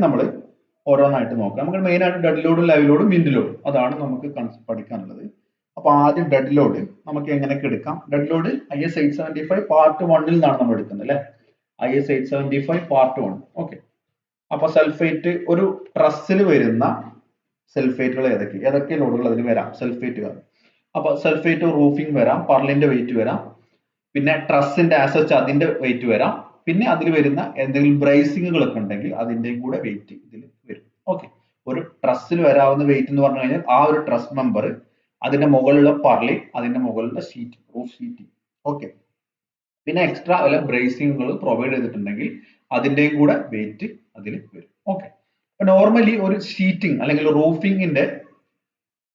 നമ്മൾ ഓരോന്നായിട്ട് നോക്കാം. നമുക്ക് മെയിൻ ആയിട്ട് ഡെഡ് ലോഡും ലൈവ് ലോഡും വിൻഡ് ലോഡും അതാണ് നമുക്ക് പഠിക്കാനുള്ളത്. അപ്പൊ ആദ്യം ഡെഡ് ലോഡ് നമുക്ക് എങ്ങനെയൊക്കെ എടുക്കാം? ഡെഡ് ലോഡ് IS 875 പാർട്ട് 1 നിന്നാണ് നമ്മൾ എടുക്കുന്നത് അല്ലെ. IS 875 പാർട്ട് 1. ഓക്കെ, അപ്പൊ സൾഫേറ്റ്, ഒരു ട്രസ്സിൽ വരുന്ന സൾഫേറ്റുകൾ ഏതൊക്കെ ലോഡുകൾ അതിൽ വരാം? സൾഫേറ്റുകൾ. അപ്പൊ സൾഫേറ്റ് റൂഫിംഗ് വരാം, പർലിന്റെ വെയിറ്റ് വരാം, പിന്നെ ട്രസ്സിന്റെ ആസച്ച് അതിന്റെ വെയിറ്റ് വരാം, പിന്നെ അതിൽ വരുന്ന എന്തെങ്കിലും ബ്രേസിങ്ങുകൾ ഒക്കെ ഉണ്ടെങ്കിൽ അതിന്റെയും കൂടെ വെയിറ്റ് ഇതിൽ വരും. ഓക്കെ, ഒരു ട്രസ്സിൽ വരാവുന്ന വെയിറ്റ് എന്ന് പറഞ്ഞു കഴിഞ്ഞാൽ ആ ഒരു ട്രസ് മെമ്പർ, അതിന്റെ മുകളിലുള്ള പർലി, അതിന്റെ മുകളിലുള്ള ഷീറ്റ്, റൂഫ് ഷീറ്റ്. ഓക്കെ, പിന്നെ എക്സ്ട്രാ വല്ല ബ്രേസിങ്ങുകൾ പ്രൊവൈഡ് ചെയ്തിട്ടുണ്ടെങ്കിൽ അതിന്റെയും കൂടെ വെയിറ്റ് അതിൽ വരും. ഓക്കെ, നോർമലി ഒരു ഷീറ്റിംഗ് അല്ലെങ്കിൽ റൂഫിംഗിന്റെ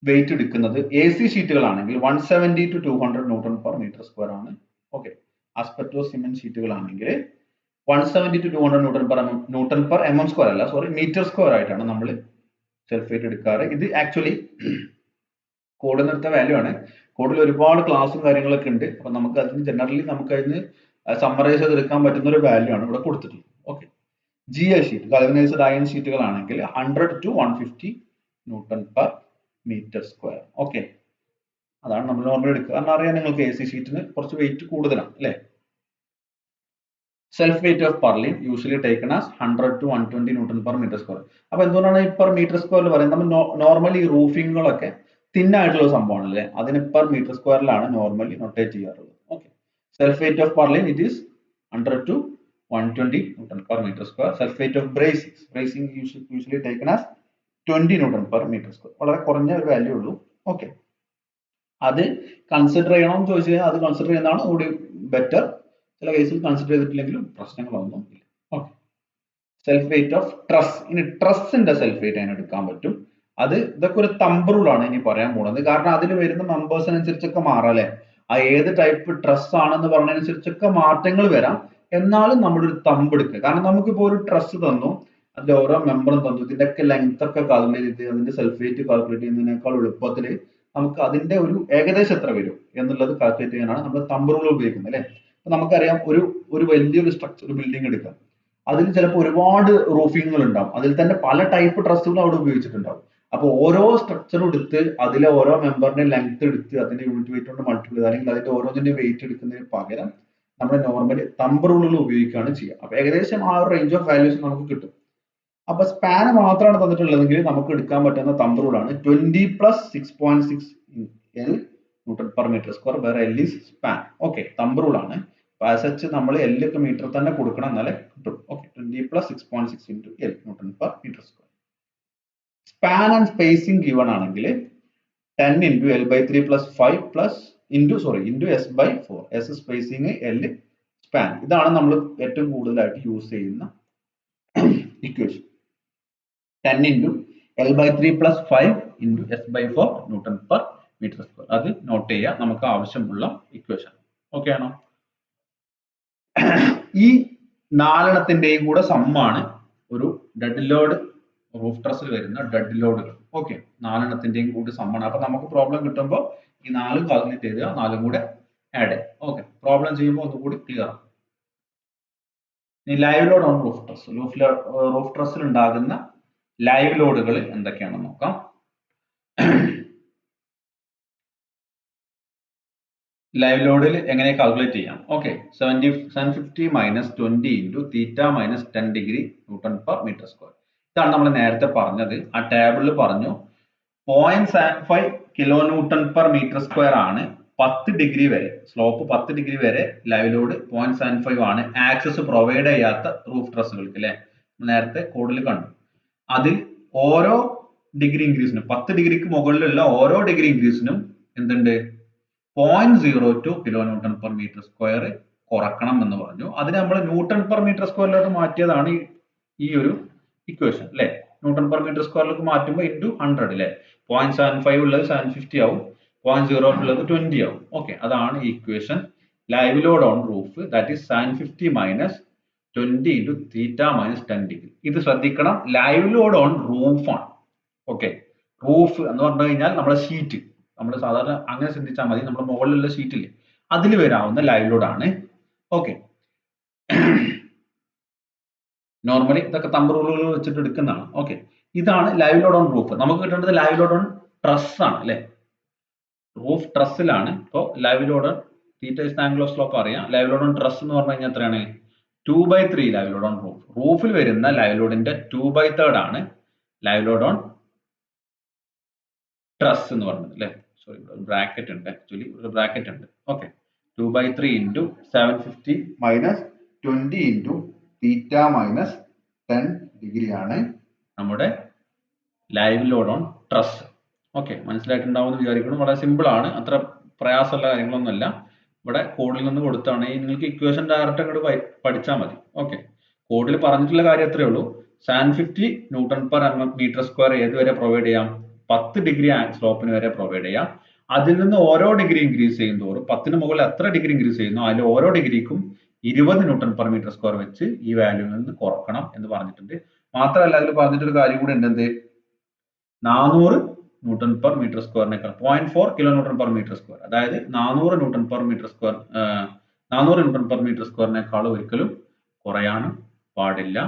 വെയിറ്റ് എടുക്കുന്നത് AC ഷീറ്റുകളാണെങ്കിൽ 170 to 200 newton per metre square ആണ്. ഓക്കെ, ആസ്പെക്ടോ സിമെന്റ് ഷീറ്റുകളാണെങ്കിൽ 170 to 200 newton per mm square അല്ല, സോറി, മീറ്റർ സ്ക്വയർ ആയിട്ടാണ് നമ്മൾ സൾഫേറ്റ് എടുക്കാറ്. ഇത് ആക്ച്വലി കോഡിൽ എടുത്ത വാല്യൂ ആണ്. കോഡിൽ ഒരുപാട് ക്ലാസ്സും കാര്യങ്ങളൊക്കെ ഉണ്ട്. അപ്പൊ നമുക്ക് അതിന് ജനറലി നമുക്ക് അതിന് സമ്മറൈസ് ചെയ്തെടുക്കാൻ പറ്റുന്ന ഒരു വാല്യൂ ആണ് ഇവിടെ കൊടുത്തിട്ടുള്ളത്. Okay, GI sheet, galvanised iron ഷീറ്റുകളാണെങ്കിൽ 100 to 150 newton per metre square. Okay, അതാണ് നമ്മൾ നോർമൽ എടുക്കുക. കാരണം അറിയാം നിങ്ങൾക്ക് AC ഷീറ്റിന് കുറച്ച് വെയിറ്റ് കൂടുതലാണ് അല്ലെ. Self weight of purlin usually taken as 100 to 120 newton per metre square. അപ്പൊ എന്തുകൊണ്ടാണ് ഈ പെർ മീറ്റർ സ്ക്വയറിൽ പറയുന്നത്? നമ്മൾ നോർമലി റൂഫിങ്ങുകളൊക്കെ തിന്നായിട്ടുള്ള സംഭവമാണ് അല്ലേ, അതിന് പെർ മീറ്റർ സ്ക്വയറിലാണ് നോർമലി നൊട്ടേറ്റ് ചെയ്യാറുള്ളത്. Okay, self weight of purlin it is 100 to 120 newton per metre square. Self weight of bracing usually taken as 20 newton per metre square. വളരെ കുറഞ്ഞ ഒരു വാല്യൂ ഉള്ളൂ. ഓക്കെ, അത് കൺസിഡർ ചെയ്യണമെന്ന് ചോദിച്ചു കഴിഞ്ഞാൽ അത് കൺസിഡർ ചെയ്യുന്നതാണ് കൂടി ബെറ്റർ. ചില കേസിൽ കൺസിഡർ ചെയ്തിട്ടില്ലെങ്കിലും പ്രശ്നങ്ങളൊന്നും ഇല്ല. Okay, self weight of truss. ഇനി ട്രസ്സിന്റെ സെൽഫ് വെയിറ്റ് അതിന് എടുക്കാൻ പറ്റും. ഇതൊക്കെ ഒരു തമ്പ് റൂളാണ് ഇനി പറയാൻ പോകുന്നത്. കാരണം അതിൽ വരുന്ന മെമ്പേഴ്സിനനുസരിച്ചൊക്കെ മാറാം അല്ലെ. ആ ഏത് ടൈപ്പ് ട്രസ് ആണെന്ന് പറഞ്ഞതനുസരിച്ചൊക്കെ മാറ്റങ്ങൾ വരാം. എന്നാലും നമ്മളൊരു തമ്പ് എടുക്കുക. കാരണം നമുക്കിപ്പോ ഒരു ട്രസ് തന്നു, അതിന്റെ ഓരോ മെമ്പറും തന്നു, ഇതിന്റെയൊക്കെ ലെങ്ത് ഒക്കെ കാൽക്കുലേറ്റ് ചെയ്ത് അതിന്റെ സെൽഫ് വെയിറ്റ് കാൽക്കുലേറ്റ് ചെയ്യുന്നതിനേക്കാൾ എളുപ്പത്തിൽ നമുക്ക് അതിന്റെ ഒരു ഏകദേശം എത്ര വരും എന്നുള്ളത് കാൽക്കുലേറ്റ് ചെയ്യാനാണ് നമ്മൾ തമ്പ് റൂൾ ഉപയോഗിക്കുന്നത് അല്ലെ. അപ്പൊ നമുക്കറിയാം ഒരു വലിയൊരു സ്ട്രക്ചർ ബിൽഡിംഗ് എടുക്കാം. അതിൽ ചിലപ്പോൾ ഒരുപാട് റൂഫിങ്ങുകൾ ഉണ്ടാവും. അതിൽ തന്നെ പല ടൈപ്പ് ട്രസ്സുകൾ അവിടെ ഉപയോഗിച്ചിട്ടുണ്ടാവും. അപ്പൊ ഓരോ സ്ട്രക്ചറും എടുത്ത് അതിലെ ഓരോ മെമ്പറിന്റെ ലെങ്ത് എടുത്ത് അതിന്റെ യൂണിറ്റ് വെയിറ്റ് കൊണ്ട് മൾട്ടിപ്ലൈ ചെയ്ത് അല്ലെങ്കിൽ അതിന്റെ ഓരോന്നിന്റെ വെയിറ്റ് എടുക്കുന്നതിന് പകരം നമ്മൾ നോർമലി തമ്പ് റൂളുകൾ ഉപയോഗിക്കുകയാണ് ചെയ്യുക. അപ്പൊ ഏകദേശം ആ ഒരു റേഞ്ച് ഓഫ് വാല്യൂസ് നമുക്ക് കിട്ടും. അപ്പൊ സ്പാൻ മാത്രമാണ് തന്നിട്ടുള്ളതെങ്കിൽ നമുക്ക് എടുക്കാൻ പറ്റുന്ന തമ്പ് റൂളാണ് 20 + 6.6 L newton per metre square വേറെ L is span. Okay, thumb റൂളാണ്. സച്ച് നമ്മൾ L ഒക്കെ മീറ്റർ തന്നെ കൊടുക്കണം എന്നാലേ കിട്ടും. Okay, 20 + 6.6 into L newton per metre square. Span and spacing given ആണെങ്കിൽ 10 into L/3 + 5 into S/4. S spacing, L span. ഇതാണ് നമ്മൾ ഏറ്റവും കൂടുതലായിട്ട് യൂസ് ചെയ്യുന്ന equation. 10 into L/3 + 5 into S/4 newton per metre square. അത് നോട്ട് ചെയ്യുക, നമുക്ക് ആവശ്യമുള്ള ഇക്വേഷൻ. ഓക്കെ ആണോ? ഈ നാലെണ്ണത്തിന്റെയും കൂടെ സമ്മാണ് ഒരു ഡെഡ് ലോഡ് റൂഫ് ട്രസ്സിൽ വരുന്ന ഡെഡ് ലോഡുകൾ. ഓക്കെ, നാലെണ്ണത്തിന്റെയും കൂടി സമ്മാണ്. അപ്പൊ നമുക്ക് പ്രോബ്ലം കിട്ടുമ്പോൾ ഈ നാലും കാൽക്കുലേറ്റ് ചെയ്ത് നാലും കൂടെ ആഡ് ചെയ്യാം. ഓക്കെ, പ്രോബ്ലം ചെയ്യുമ്പോൾ ഒന്നുകൂടി ക്ലിയർ ആണ്. ഈ live load on roof truss, roof ട്രസ്സിൽ ഉണ്ടാകുന്ന ലൈവ് ലോഡുകൾ എന്തൊക്കെയാണെന്ന് നോക്കാം. ലൈവ് ലോഡിൽ എങ്ങനെ കാൽക്കുലേറ്റ് ചെയ്യാം? Okay, 750 - 20 into θ - 10 degree newton per metre square. ഇതാണ് നമ്മൾ നേരത്തെ പറഞ്ഞത്. ആ ടേബിളിൽ പറഞ്ഞു 0.75 kilo newton per metre square ആണ് 10 ഡിഗ്രി വരെ, സ്ലോപ്പ് 10 ഡിഗ്രി വരെ ലൈവ് ലോഡ് 0.75 ആണ് ആക്സസ് പ്രൊവൈഡ് ചെയ്യാത്ത റൂഫ് ട്രസ്സുകൾക്ക് അല്ലെ. നേരത്തെ കോഡിൽ കണ്ടു. അതിൽ ഓരോ ഡിഗ്രി ഇൻക്രീസിനും 10 ഡിഗ്രിക്ക് മുകളിലുള്ള ഓരോ ഡിഗ്രി ഇൻക്രീസിനും എന്തുണ്ട്? 0.02 kilo newton per metre square കുറക്കണം എന്ന് പറഞ്ഞു. അതിന് നമ്മൾ ന്യൂട്ടൺ പെർ മീറ്റർ സ്ക്വയറിലോട്ട് മാറ്റിയതാണ് ഈ ഒരു ഇക്വേഷൻ അല്ലെ. ന്യൂട്ടൺ പെർ മീറ്റർ സ്ക്വയറിലേക്ക് മാറ്റുമ്പോൾ into 100 അല്ലെ. 0.75 ഉള്ളത് 750 ആവും, 0.08 ഉള്ളത് 20 ആവും. ഓക്കെ, അതാണ് ഈ equation. Live load on roof that is 750 - 20 into θ - 10 degree. ഇത് ശ്രദ്ധിക്കണം, ലൈവ് ലോഡ് ഓൺ റൂഫ് ആണ്. ഓക്കെ, റൂഫ് എന്ന് പറഞ്ഞു കഴിഞ്ഞാൽ നമ്മുടെ ഷീറ്റ്, നമ്മൾ സാധാരണ അങ്ങനെ ചിന്തിച്ചാൽ മതി. നമ്മുടെ മുകളിലുള്ള ഷീറ്റില്ലേ, അതിൽ വരാവുന്ന ലൈവ് ലോഡ് ആണ്. ഓക്കെ, നോർമലി ഇതൊക്കെ തമ്പ് റൂളുകൾ വെച്ചിട്ട് എടുക്കുന്നതാണ്. ഓക്കെ, ഇതാണ് ലൈവ് ലോഡ് ഓൺ റൂഫ്. നമുക്ക് കിട്ടേണ്ടത് ലൈവ് ലോഡ് ഓൺ ട്രസ് ആണ് അല്ലെ. റൂഫ് ട്രസ്സിലാണ്. ഇപ്പോൾ live load on θ is the angle of slope അറിയാം. ലൈവ് ലോഡ് ഓൺ ട്രസ് എന്ന് പറഞ്ഞു കഴിഞ്ഞാൽ എത്രയാണ്? 2/3 ലൈവ് ലോഡ് ഓൺ റൂഫ്. റൂഫിൽ വരുന്ന ലൈവ് ലോഡിന്റെ 2/3 ആണ് ലൈവ് ലോഡ് ഓൺ ട്രസ് എന്ന് പറഞ്ഞത് അല്ലെ. സോറി, ബ്രാക്കറ്റ് ഉണ്ട്, ആക്ച്വലി ഒരു ബ്രാക്കറ്റ് ഉണ്ട്. ഓക്കെ, 2/3 into 750 - 20 into θ - 10 degree ആണ് നമ്മുടെ live load on truss. Okay, മനസ്സിലായിട്ടുണ്ടാവുമെന്ന് വിചാരിക്കണം. വളരെ സിമ്പിൾ ആണ്, അത്ര പ്രയാസമുള്ള കാര്യങ്ങളൊന്നുമല്ല. ഇവിടെ കോഡിൽ നിന്ന് കൊടുത്താണ്. നിങ്ങൾക്ക് ഇക്വേഷൻ ഡയറക്റ്റ് അങ്ങോട്ട് പഠിച്ചാൽ മതി. ഓക്കെ, കോഡിൽ പറഞ്ഞിട്ടുള്ള കാര്യം അത്രേ ഉള്ളൂ. 750 ന്യൂട്ടൺ പെർ മീറ്റർ സ്ക്വയർ ഏതുവരെ പ്രൊവൈഡ് ചെയ്യാം? 10 ഡിഗ്രി സ്ലോപ്പിന് വരെ പ്രൊവൈഡ് ചെയ്യാം. അതിൽ നിന്ന് ഓരോ ഡിഗ്രി ഇൻക്രീസ് ചെയ്യുന്നതോറും 10ന് മുകളിൽ എത്ര ഡിഗ്രി ഇൻക്രീസ് ചെയ്യുന്നു അതിൽ ഓരോ ഡിഗ്രിക്കും 20 ന്യൂട്ടൺ പെർ മീറ്റർ സ്ക്വയർ വെച്ച് ഈ വാല്യൂവിൽ നിന്ന് കുറക്കണം എന്ന് പറഞ്ഞിട്ടുണ്ട്. മാത്രമല്ല അതിൽ പറഞ്ഞിട്ടൊരു കാര്യം കൂടി ഉണ്ട്. എന്ത്? 400 ന്യൂട്ടൺ പെർ മീറ്റർ സ്ക്വയറിനേക്കാൾ 0.4 kilo newton per metre square, അതായത് 400 newton per metre square 400 newton per metre സ്ക്വയറിനേക്കാൾ ഒരിക്കലും കുറയാനും പാടില്ല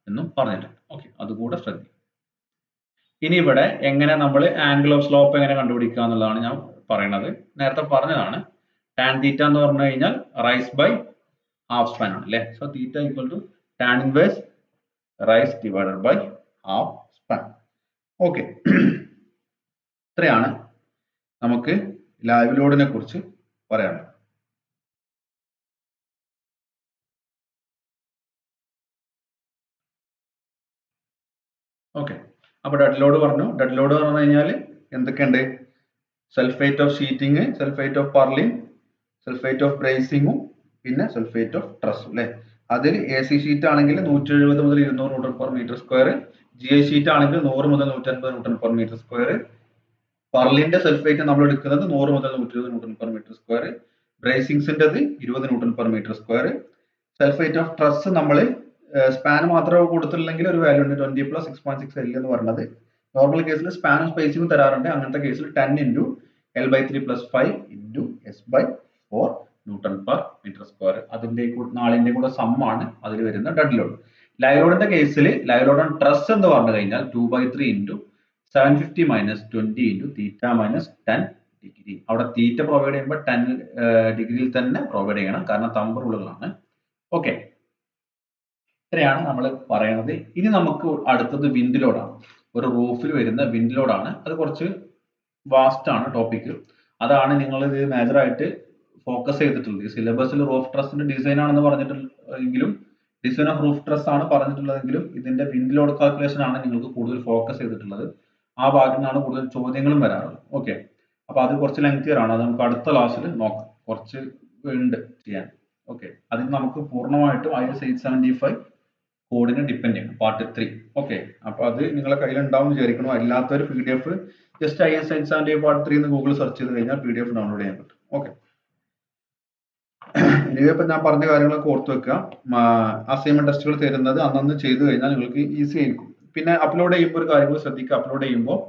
എന്നും പറഞ്ഞിട്ടുണ്ട്. ഓക്കെ, അതുകൂടെ ശ്രദ്ധിക്കുക. ഇനി ഇവിടെ എങ്ങനെ നമ്മൾ ആംഗിൾ ഓഫ് സ്ലോപ്പ് എങ്ങനെ കണ്ടുപിടിക്കുക എന്നുള്ളതാണ് ഞാൻ പറയുന്നത്. നേരത്തെ പറഞ്ഞതാണ്. ടാൻ തീറ്റ എന്ന് പറഞ്ഞു കഴിഞ്ഞാൽ റൈസ് ബൈ ഹാഫ് സ്പാൻ ആണ് അല്ലെ. So theta equal to tan inverse rise divided by half span. Okay, ഇത്രയാണ് നമുക്ക് ലൈവ് ലോഡിനെ കുറിച്ച് പറയാനുള്ളത്. ഓക്കെ, അപ്പൊ ഡെഡ് ലോഡ് പറഞ്ഞു. ഡെഡ് ലോഡ് പറഞ്ഞു കഴിഞ്ഞാൽ എന്തൊക്കെയുണ്ട്? Self weight of sheeting, self weight of purling, self weight of ബ്രേസിംഗും പിന്നെ സെൽഫ് വെയിറ്റ് ഓഫ് ട്രസ്സും അല്ലെ. അതിൽ AC ഷീറ്റ് ആണെങ്കിൽ 170 മുതൽ 200 newton per metre square, GI sheet ആണെങ്കിൽ 100 മുതൽ 150 ന്യൂട്ടൺ പെർ മീറ്റർ സ്ക്വയർ. പെർലിന്റെ സൾഫേറ്റ് നമ്മൾ എടുക്കുന്നത് 100 മുതൽ 120 ന്യൂട്ടൺ പെർ മീറ്റർ സ്ക്വയർ. ബ്രേസിംഗ്സിൻ്റെത് 20 newton per metre square. Self weight of truss നമ്മൾ സ്പാൻ മാത്രമേ കൊടുത്തില്ലെങ്കിൽ ഒരു വാല്യൂ ഉണ്ട് 20 + 6.6 L എന്ന് പറയുന്നത്. നോർമൽ കേസിൽ സ്പാനും സ്പേസിംഗ് തരാറുണ്ട്. അങ്ങനത്തെ കേസിൽ 10 × L/3 + 5 × S/4 newton per metre square. അതിന്റെ നാളിന്റെ കൂടെ സമ്മാണ് അതിൽ വരുന്ന ഡെഡ് ലോഡ്. ലൈവ് ലോഡിന്റെ കേസിൽ ലൈവ് ലോഡ് ഓൺ ട്രസ് എന്ന് പറഞ്ഞു കഴിഞ്ഞാൽ 2/3 × 750 - 20 × θ - 10 ഡിഗ്രി. അവിടെ തീറ്റ പ്രൊവൈഡ് ചെയ്യുമ്പോൾ 10 ഡിഗ്രിയിൽ തന്നെ പ്രൊവൈഡ് ചെയ്യണം, കാരണം തമ്പ് റൂളുകളാണ്. ഓക്കെ, ഇത്രയാണ് നമ്മൾ പറയുന്നത്. ഇനി നമുക്ക് അടുത്തത് വിൻഡ് ലോഡാണ്. ഒരു റൂഫിൽ വരുന്ന വിൻഡ് ലോഡാണ്. അത് കുറച്ച് വാസ്റ്റ് ആണ് ടോപ്പിക്. അതാണ് നിങ്ങൾ ഇത് മേജർ ആയിട്ട് ഫോക്കസ് ചെയ്തിട്ടുള്ളത്. സിലബസിൽ റൂഫ് ട്രസ്സിന്റെ ഡിസൈൻ ആണെന്ന് പറഞ്ഞിട്ടുണ്ടെങ്കിലും, ഡിസൈൻ ഓഫ് റൂഫ് ട്രസ് ആണ് പറഞ്ഞിട്ടുള്ളതെങ്കിലും, ഇതിന്റെ വിൻഡ് ലോഡ് കാൽക്കുലേഷൻ ആണ് നിങ്ങൾക്ക് കൂടുതൽ ഫോക്കസ് ചെയ്തിട്ടുള്ളത്. ആ ഭാഗത്തു നിന്നാണ് കൂടുതൽ ചോദ്യങ്ങളും വരാറുള്ളത്. ഓക്കെ, അപ്പൊ അത് കുറച്ച് ലെങ്തിയർ ആണ്. അത് നമുക്ക് അടുത്ത ക്ലാസ്സിൽ നോക്കാം. കുറച്ച് ഉണ്ട് ചെയ്യാൻ. ഓക്കെ, അതിന് നമുക്ക് പൂർണ്ണമായിട്ടും IS 875 കോഡിനെ ഡിപ്പെൻഡ് ചെയ്യണം. പാർട്ട് 3. ഓക്കെ, അപ്പൊ അത് നിങ്ങളെ കയ്യിൽ ഉണ്ടാവും വിചാരിക്കണം. അല്ലാത്തൊരു PDF ജസ്റ്റ് IS 875 പാർട്ട് 3 എന്ന് ഗൂഗിൾ സെർച്ച് ചെയ്ത് കഴിഞ്ഞാൽ PDF ഡൗൺലോഡ് ചെയ്യാൻ പറ്റും. ഓക്കെ, ഇനിയിപ്പോ ഞാൻ പറഞ്ഞ കാര്യങ്ങളൊക്കെ ഓർത്ത് വെക്കുക. അസൈൻമെന്റ് ടെസ്റ്റുകൾ തരുന്നത് അന്നന്ന് ചെയ്തു കഴിഞ്ഞാൽ നിങ്ങൾക്ക് ഈസി ആയിരിക്കും. പിന്നെ അപ്ലോഡ് ചെയ്യുമ്പോൾ ഒരു കാര്യങ്ങൾ ശ്രദ്ധിക്കുക. അപ്ലോഡ് ചെയ്യുമ്പോൾ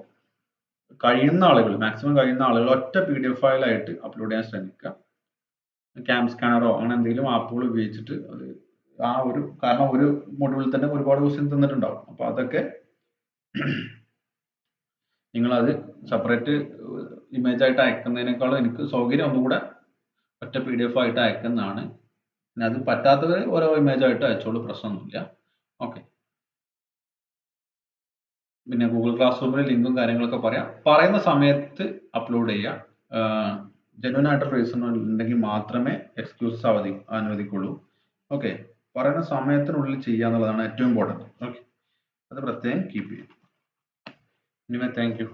കഴിയുന്ന ആളുകൾ, മാക്സിമം കഴിയുന്ന ആളുകൾ ഒറ്റ PDF ഫയലായിട്ട് അപ്ലോഡ് ചെയ്യാൻ ശ്രമിക്കുക. ക്യാം സ്കാനറോ അങ്ങനെ എന്തെങ്കിലും ആപ്പുകൾ ഉപയോഗിച്ചിട്ട് അത് കാരണം ഒരു മൊഡ്യൂളിൽ തന്നെ ഒരുപാട് ക്വസ്റ്റ്യൻ തന്നിട്ടുണ്ടാവും. അപ്പൊ അതൊക്കെ നിങ്ങളത് സെപ്പറേറ്റ് ഇമേജ് ആയിട്ട് അയക്കുന്നതിനേക്കാളും എനിക്ക് സൗകര്യം ഒന്നുകൂടെ ഒറ്റ PDF ആയിട്ട് അയക്കുന്നതാണ്. പിന്നെ അത് പറ്റാത്തവർ ഓരോ ഇമേജ് ആയിട്ട് അയച്ചോളൂ, പ്രശ്നമൊന്നുമില്ല. ഓക്കെ, പിന്നെ ഗൂഗിൾ ക്ലാസ് റൂമിൽ ലിങ്കും കാര്യങ്ങളൊക്കെ പറയുന്ന സമയത്ത് അപ്ലോഡ് ചെയ്യുക. ജെന്യൂൻ ആയിട്ടുള്ള റീസൺ ഉണ്ടെങ്കിൽ മാത്രമേ എക്സ്ക്യൂസസ് അനുവദിക്കുള്ളൂ. ഓക്കെ, പറയുന്ന സമയത്തിനുള്ളിൽ ചെയ്യുക എന്നുള്ളതാണ് ഏറ്റവും ഇമ്പോർട്ടൻറ്റ്. ഓക്കെ, അത് പ്രത്യേകം കീപ്പ് ചെയ്യും. ഇനിമേ താങ്ക് യു.